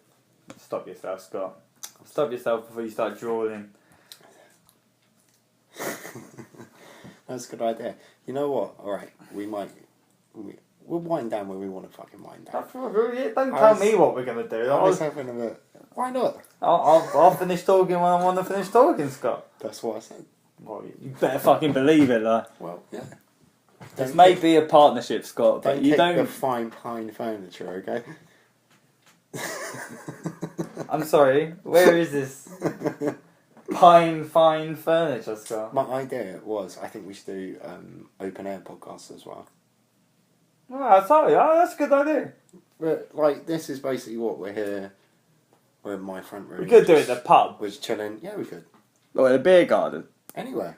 Stop yourself, Scott. Stop yourself before you start drawing. That's a good idea. You know what? Alright, we'll wind down where we want to fucking wind down. Don't tell me what we're gonna do. I was having a bit... Why not? I'll finish talking when I want to finish talking, Scott. That's what I said. Well, you better fucking believe it, like. Well, yeah. This may be a partnership, Scott, but you don't... the fine pine furniture, okay? I'm sorry, where is this? fine furniture, Scott. My idea was, I think we should do open air podcasts as well. Oh, sorry. Oh, that's a good idea. But like, this is basically what we're here. We're in my front room. We could do it at the pub. Was chilling. Yeah, we could. Or in a beer garden. Anywhere.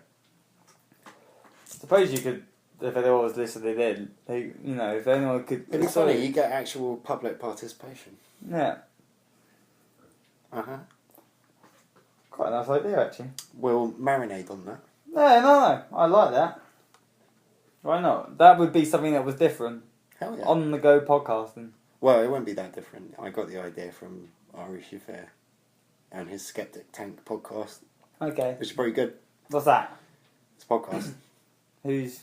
Suppose you could, if anyone was listening in, if anyone could... It'd be funny, you get actual public participation. Yeah. Uh-huh. Quite a nice idea, actually. We'll marinate on that. No. I like that. Why not? That would be something that was different. Hell yeah. On the go podcasting. Well, it won't be that different. I got the idea from Ari Shafir and his Skeptic Tank podcast. Okay. Which is pretty good. What's that? It's a podcast. Who's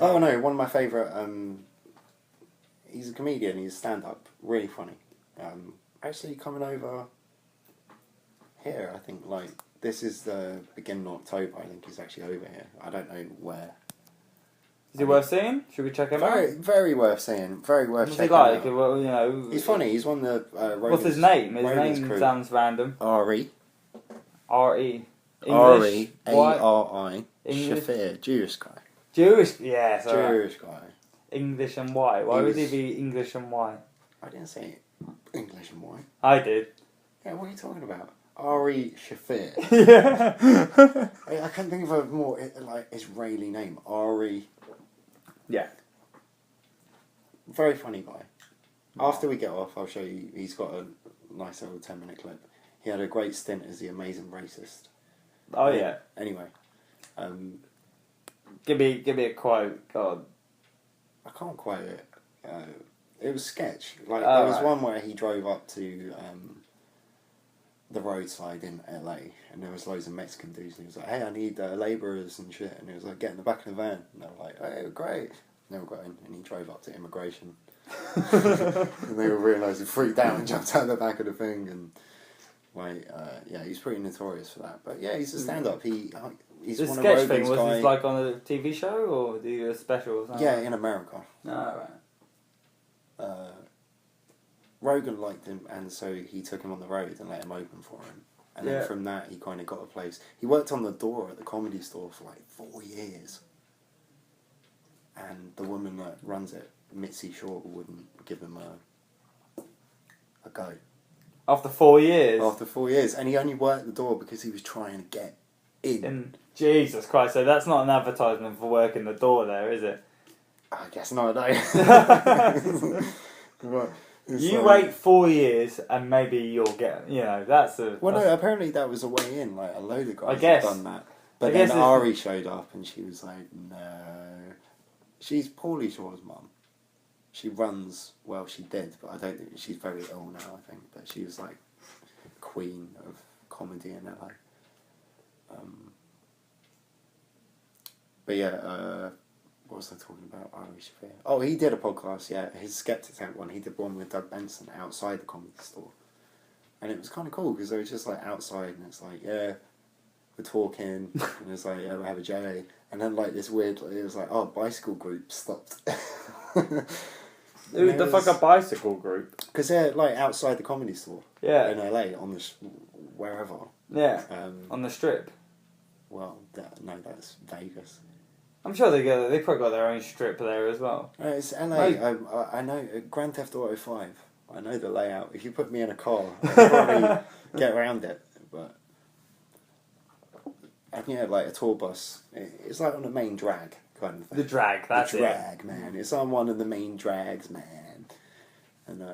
Oh no, one of my favourite, he's a comedian, he's stand-up, really funny. Actually coming over here, I think, like, this is the beginning of October, I think he's actually over here. I don't know where. Is he worth seeing? Should we check him out? Very worth seeing, very worth What's checking he like? out. Well, He's funny, he's one of the Rogan's, what's his name? His Rogan's name crew. sounds random. Ari. R-E. Ari, White? A-R-I, English? Shafir, Jewish guy. Jewish, yes. Jewish guy. English and white. Why would he be English and white? I didn't say English and white. I did. Yeah, what are you talking about? Ari Shafir. Yeah. I can't think of a more Israeli name. Ari. Yeah. Very funny guy. After we get off, I'll show you. He's got a nice little 10-minute clip. He had a great stint as the amazing racist. Oh yeah. Anyway, give me a quote. God. I can't quote it. It was sketch. Like there was one where he drove up to the roadside in LA, and there was loads of Mexican dudes, and he was like, "Hey, I need labourers and shit," and he was like, "Get in the back of the van," and they were like, "Hey, great." And they all got in, and he drove up to immigration, and they all realised he freaked out and jumped out the back of the thing, and he's pretty notorious for that. But yeah, he's a stand-up. He's The one sketch of thing, Rogan's was guy. this like on a TV show, or do you do a special or something? Yeah, in America. Oh, right. Rogan liked him, and so he took him on the road and let him open for him. And then from that, he kind of got a place. He worked on the door at the Comedy Store for like 4 years. And the woman that runs it, Mitzi Short, wouldn't give him a go. After 4 years? After 4 years. And he only worked the door because he was trying to get in. Jesus Christ, so that's not an advertisement for working the door there, is it? I guess not, no. But you wait 4 years and maybe you'll get, that's a... Well, no, apparently that was a way in. Like, a load of guys have done that. But then Ari showed up and she was like, no. She's Paulie Shaw's mum. She runs, well, she did, but I don't think, she's very ill now, I think. But she was like queen of comedy in LA. But yeah, what was I talking about? Ari Shafir. Oh, he did a podcast, yeah. His Skeptic Tank one. He did one with Doug Benson outside the Comedy Store. And it was kind of cool because they were just like outside and it's like, yeah, we're talking. And it's like, yeah, we'll have a J. And then like this weird, it was like, oh, bicycle group stopped. Who the fuck a bicycle group? Because they're like outside the Comedy Store. Yeah. In LA, on the wherever. Yeah. On the strip. Well, no, that's Vegas. I'm sure they probably got their own strip there as well. It's LA. I know Grand Theft Auto 5. I know the layout. If you put me in a car, I could probably get around it. But and yeah, like a tour bus. It's like on a main drag kind of thing. The drag, that's the drag, man. It's on one of the main drags, man. And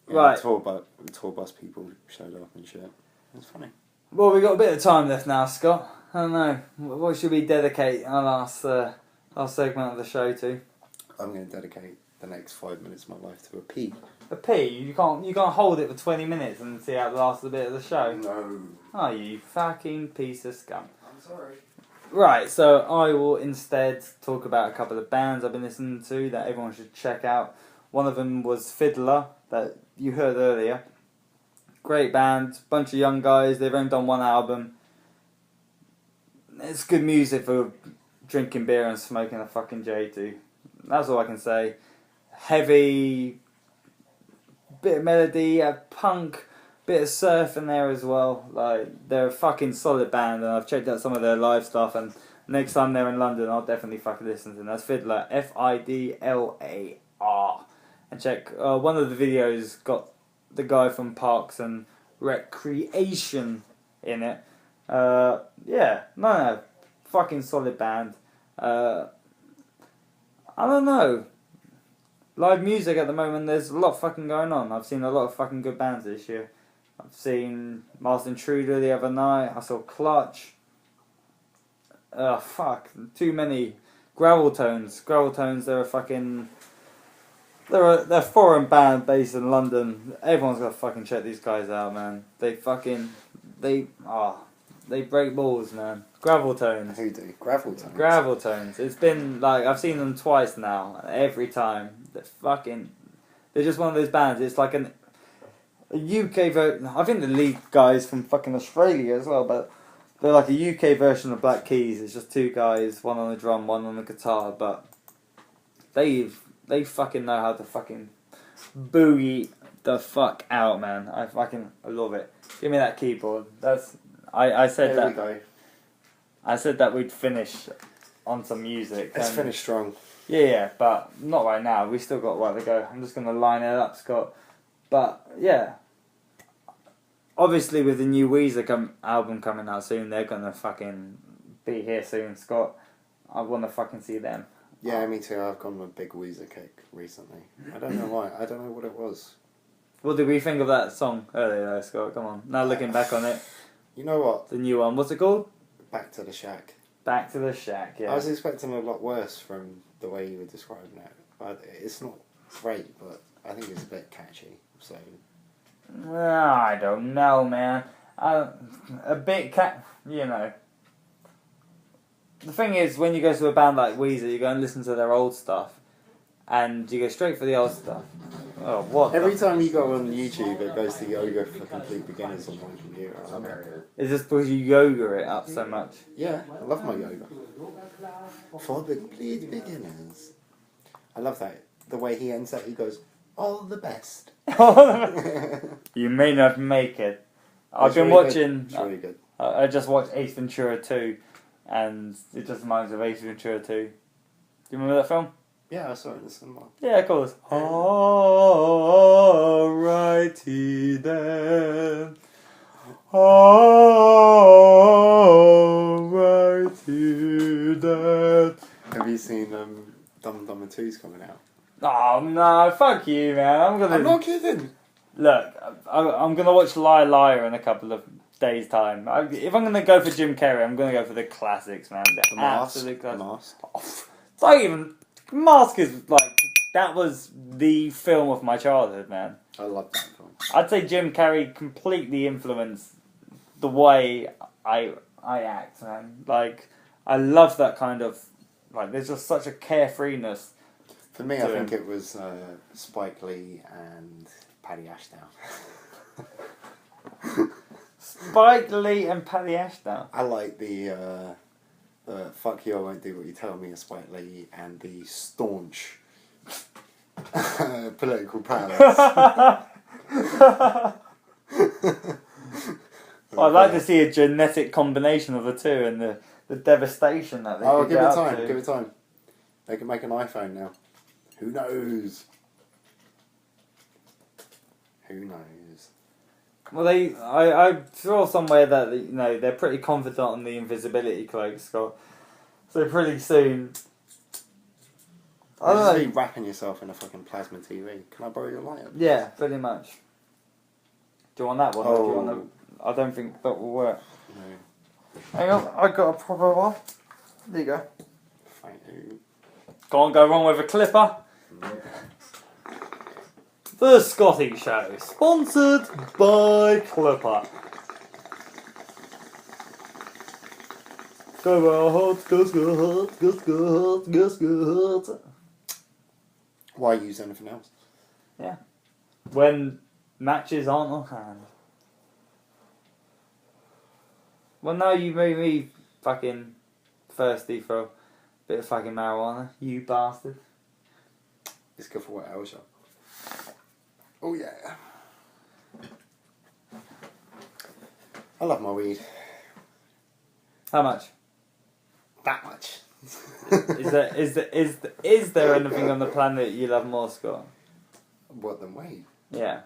right. Tour bus people showed up and shit. It's funny. Well, we've got a bit of time left now, Scott. I don't know. What should we dedicate our last segment of the show to? I'm going to dedicate the next 5 minutes of my life to a pee. A pee? You can't hold it for 20 minutes and see out the last bit of the show? No. Oh, you fucking piece of scum. I'm sorry. Right, so I will instead talk about a couple of bands I've been listening to that everyone should check out. One of them was Fiddler, that you heard earlier. Great band, bunch of young guys, they've only done one album. It's good music for drinking beer and smoking a fucking J to. That's all I can say. Heavy, bit of melody, punk, Bit of surf in there as well. Like, they're a fucking solid band, and I've checked out some of their live stuff, and next time they're in London, I'll definitely fucking listen to them. That's Fiddler, Fidlar. And check, one of the videos got the guy from Parks and Recreation in it. No, fucking solid band. I don't know. Live music at the moment, there's a lot fucking going on. I've seen a lot of fucking good bands this year. I've seen Mars Intruder the other night. I saw Clutch. Too many. Gravel Tones, they're a fucking... They're a foreign band based in London. Everyone's got to fucking check these guys out, man. They break balls, man. Gravel Tones. Who do? Gravel Tones? Gravel Tones. It's been, like, I've seen them twice now. Every time. They're just one of those bands. It's like a UK version. I think the lead guy's from fucking Australia as well, but they're like a UK version of Black Keys. It's just two guys, one on the drum, one on the guitar, but they fucking know how to fucking boogie the fuck out, man. I love it. Give me that keyboard. I said There we go. I said that we'd finish on some music. Let's finish strong. Yeah, but not right now. We still got a while to go. I'm just going to line it up, Scott. But, yeah. Obviously, with the new Weezer album coming out soon, they're going to fucking be here soon, Scott. I want to fucking see them. Yeah, me too. I've gone with a big Weezer kick recently. I don't know why. I don't know what it was. What did we think of that song earlier, though, Scott? Come on. Now looking back on it. You know what? The new one. What's it called? Back to the Shack. Back to the Shack, yeah. I was expecting a lot worse from the way you were describing it. It's not great, but I think it's a bit catchy. So I don't know, man. A bit you know. The thing is, when you go to a band like Weezer, you go and listen to their old stuff, and you go straight for the old stuff. Oh, what? Every time you go on YouTube, it goes to Yoga for Complete Beginners on my computer. I love it. Is this because you yoga it up so much? Yeah, I love my yoga. For the Complete Beginners. I love that. The way he ends that, he goes, all the best. You may not make it. I've been really watching... Good. It's really good. I just watched Ace Ventura 2, and it just reminds me of Ace Ventura 2. Do you remember that film? Yeah, I saw it in the cinema. Yeah, of course. Alrighty then. Alrighty then. Have you seen Dumb and Dumber 2's coming out? Oh no, fuck you, man. I'm not kidding. Look, I'm gonna watch Liar Liar in a couple of days' time. If I'm gonna go for Jim Carrey, I'm gonna go for the classics, man. The Mask. Absolute classics. The Mask. It's not even... Mask is like... That was the film of my childhood, man. I love that film. I'd say Jim Carrey completely influenced the way I act, man. Like, I love that kind of... Like, there's just such a carefreeness. For me, I think it was Spike Lee and Paddy Ashdown. Spike Lee and Paddy Ashdown. I like the fuck you, I won't do what you tell me of Spike Lee and the staunch political prowess. I'd like to see a genetic combination of the two and the devastation that they could give get it up time, to. give it time. They can make an iPhone now. Who knows? Who knows? Well, I saw somewhere that they're pretty confident on the invisibility cloak, Scott. So pretty soon. I don't know. You're wrapping yourself in a fucking plasma TV. Can I borrow your lighter? Yeah, pretty much. Do you want that one? Or do you want the... I don't think that will work. No. Hang on, I got a proper one. There you go. Thank you. Can't go wrong with a clipper. The Scotty Show, sponsored by Clipper. Go hot, go hot, go hot, go hot. Why use anything else? Yeah. When matches aren't on hand. Well, now you made me fucking thirsty for a bit of fucking marijuana, you bastard. It's good for what else? Oh yeah. I love my weed. How much? That much. Is there anything on the planet you love more, Scott? What than weed? Yeah.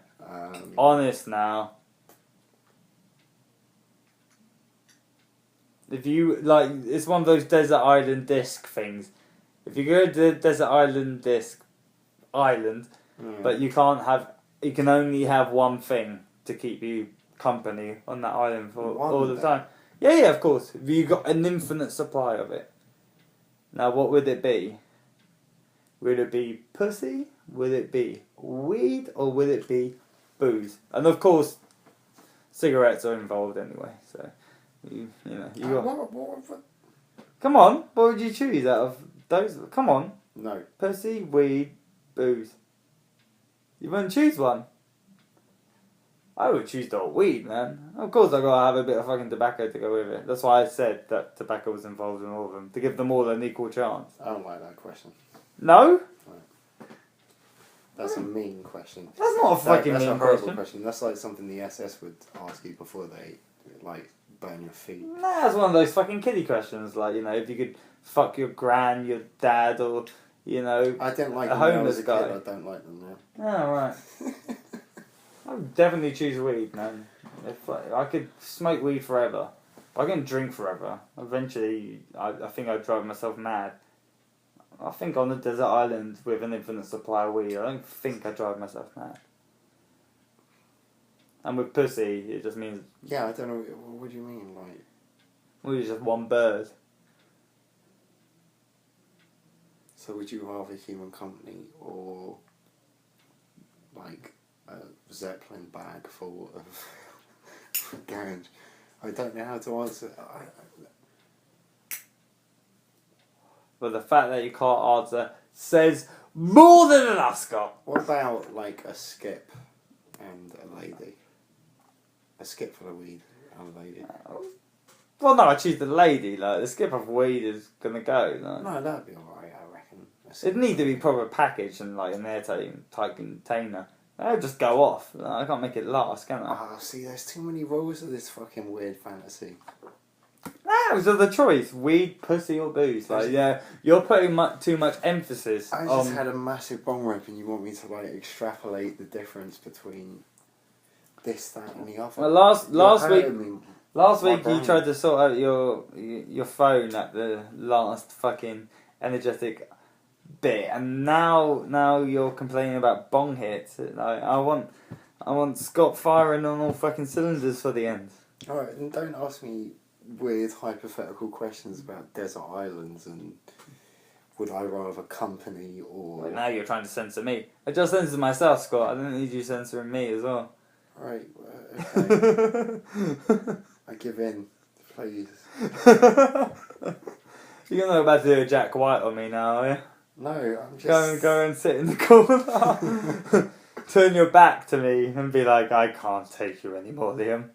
Honest now. If you like, it's one of those desert island disc things. If you go to the desert island island, but you can only have one thing to keep you company on that island for all the time. Yeah, of course. If you got an infinite supply of it. Now, what would it be? Would it be pussy? Would it be weed? Or would it be booze? And of course, cigarettes are involved anyway. So, you got. What? Come on, what would you choose out of those? Come on. No. Pussy, weed, booze. You wouldn't choose one? I would choose the weed, man. Of course I gotta have a bit of fucking tobacco to go with it. That's why I said that tobacco was involved in all of them. To give them all an equal chance. I don't like that question. No? That's a mean question. That's not a fucking That's mean a horrible question. question. That's like something the SS would ask you before they, like, burn your feet. Nah, that's one of those fucking kiddie questions. Like, if you could fuck your gran, your dad, or, I didn't like a them when I homeless was a guy. kid. I don't like them now. Oh, right. I would definitely choose weed, man. If I could smoke weed forever. I can drink forever. Eventually, I think I'd drive myself mad. I think on a desert island with an infinite supply of weed, I don't think I'd drive myself mad. And with pussy, it just means... Yeah, I don't know. What do you mean, like... Well, you're just one bird. So would you rather human company or, like, a Zeppelin bag full of ganj? I don't know how to answer. But the fact that you can't answer says more than enough, Scott. What about, like, a skip and a lady? A skip full of weed and a lady. Well, no, I choose the lady. Like, the skip of weed is gonna go. Like. No, that'd be alright, I reckon. It'd need to be proper packaged and like an airtight container. It'll just go off. Like, I can't make it last, can I? Oh, see, there's too many rules of this fucking weird fantasy. No, it was the choice: weed, pussy, or booze. Like, yeah, you're putting too much emphasis. I just had a massive bong rip, and you want me to like extrapolate the difference between this, that, and the other. Well, last week you tried to sort out your phone at the last fucking energetic bit, and now you're complaining about bong hits. Like, I want Scott firing on all fucking cylinders for the end. Alright, and don't ask me weird hypothetical questions about desert islands and would I rather company or... Well, now you're trying to censor me. I just censored myself, Scott. I didn't need you censoring me as well. Alright, okay. I give in, please. You're not about to do a Jack White on me now, are you? No, I'm just... Go and sit in the corner. Turn your back to me and be like, I can't take you anymore, Liam.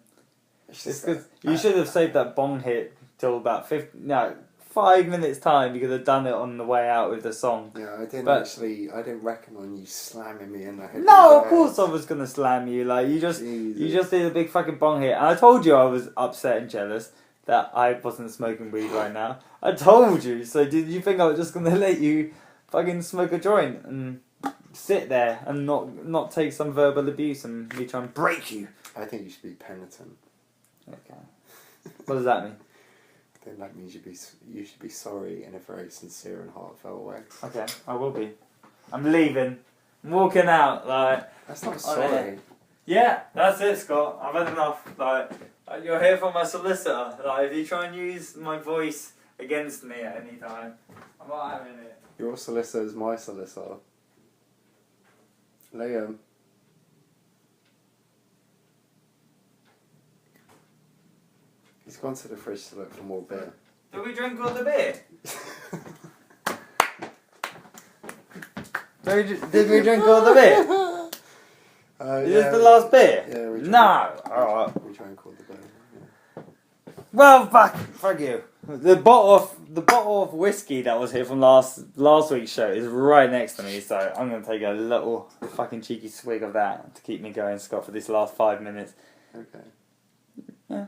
It's because you should have saved that bong hit till about 5 minutes time. You could have done it on the way out with the song. Yeah, I didn't reckon on you slamming me in the head. No, of course I was gonna slam you. Like you just did a big fucking bong hit, and I told you I was upset and jealous that I wasn't smoking weed right now. I told you. So did you think I was just gonna let you fucking smoke a joint and sit there and not take some verbal abuse and me try and break you? I think you should be penitent. Okay. What does that mean? Then that means you should be sorry in a very sincere and heartfelt way. Okay, I will be. I'm leaving. I'm walking out. Like that's not sorry. Yeah, that's it, Scott. I've had enough. Like you're here for my solicitor. Like if you try and use my voice against me at any time, I'm not having it. Your solicitor is my solicitor. Liam. He's gone to the fridge to look for more beer. Did we drink all the beer? Did we drink all the beer? Is this the last beer? Yeah, we drank. No! Alright. We drank all the beer. Yeah. Well, fuck you. The bottle of whiskey that was here from last week's show is right next to me, so I'm going to take a little fucking cheeky swig of that to keep me going, Scott, for this last 5 minutes. Okay. Yeah.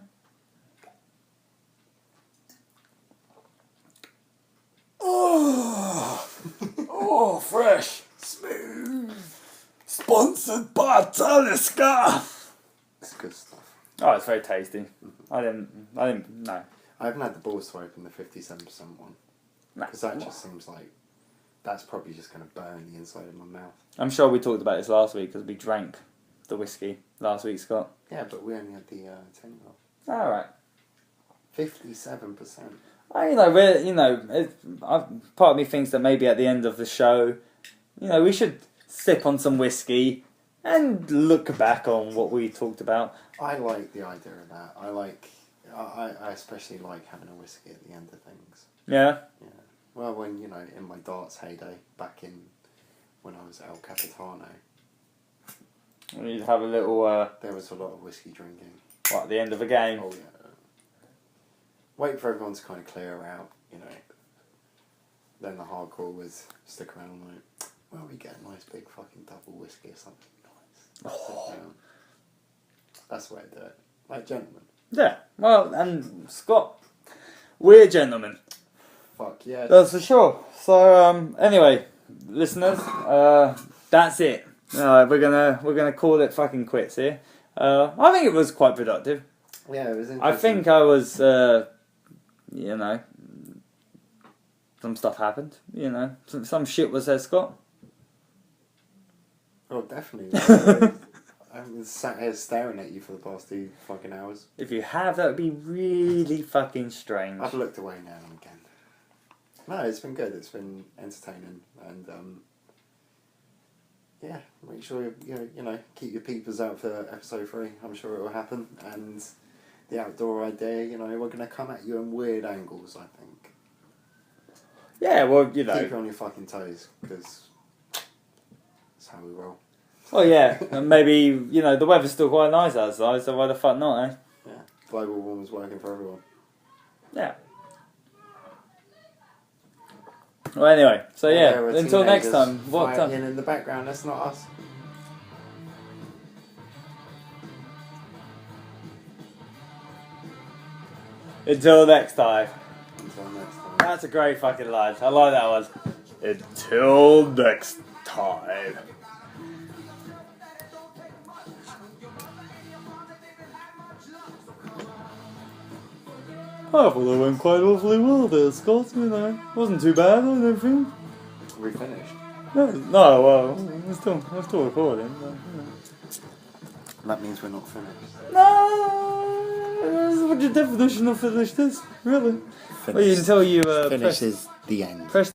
What's all this stuff? It's good stuff. Oh, it's very tasty. I didn't, no. I haven't had the balls to open the 57% one. Because that just seems like that's probably just going to burn the inside of my mouth. I'm sure we talked about this last week because we drank the whiskey last week, Scott. Yeah, but we only had the 10 off. Alright. 57%. Part of me thinks that maybe at the end of the show, we should sip on some whiskey and look back on what we talked about. I like the idea of that. I especially like having a whiskey at the end of things. Yeah? Yeah. Well, when, in my darts heyday, back in when I was El Capitano, You'd have a little, there was a lot of whiskey drinking. what, at the end of a game? Oh, yeah. Wait for everyone to kind of clear out, Then the hardcore was stick around like, well, we get a nice big fucking double whiskey or something nice. Oh. That's the way to do it. Like gentlemen. Yeah, well, and Scott, we're gentlemen. Fuck yeah. That's for sure. So, anyway, listeners, that's it. We're gonna call it fucking quits here. I think it was quite productive. Yeah, it was interesting. I think I was, some stuff happened. Some shit was said, Scott. Oh, definitely. I've been sat here staring at you for the past 2 fucking hours. If you have, that would be really fucking strange. I've looked away now and again. No, it's been good. It's been entertaining, and yeah, make sure you keep your peepers out for episode 3. I'm sure it will happen, and the outdoor idea. We're gonna come at you in weird angles. I think. Yeah, well, Keep you on your fucking toes, because that's how we roll. Well, yeah, and maybe the weather's still quite nice outside, so why the fuck not, eh? Yeah, global warming's working for everyone. Yeah. Well, anyway, so yeah, there were until next teenagers time. What time? fighting in the background? That's not us. Until next time. Until next time. That's a great fucking line. I like that one. Until next time. I thought that went quite awfully well there, Scott, Wasn't too bad, I don't think. We finished. No, well, we're still recording. But, That means we're not finished. No! What's your definition of finished is? Really? Well, until you Finish is the end. press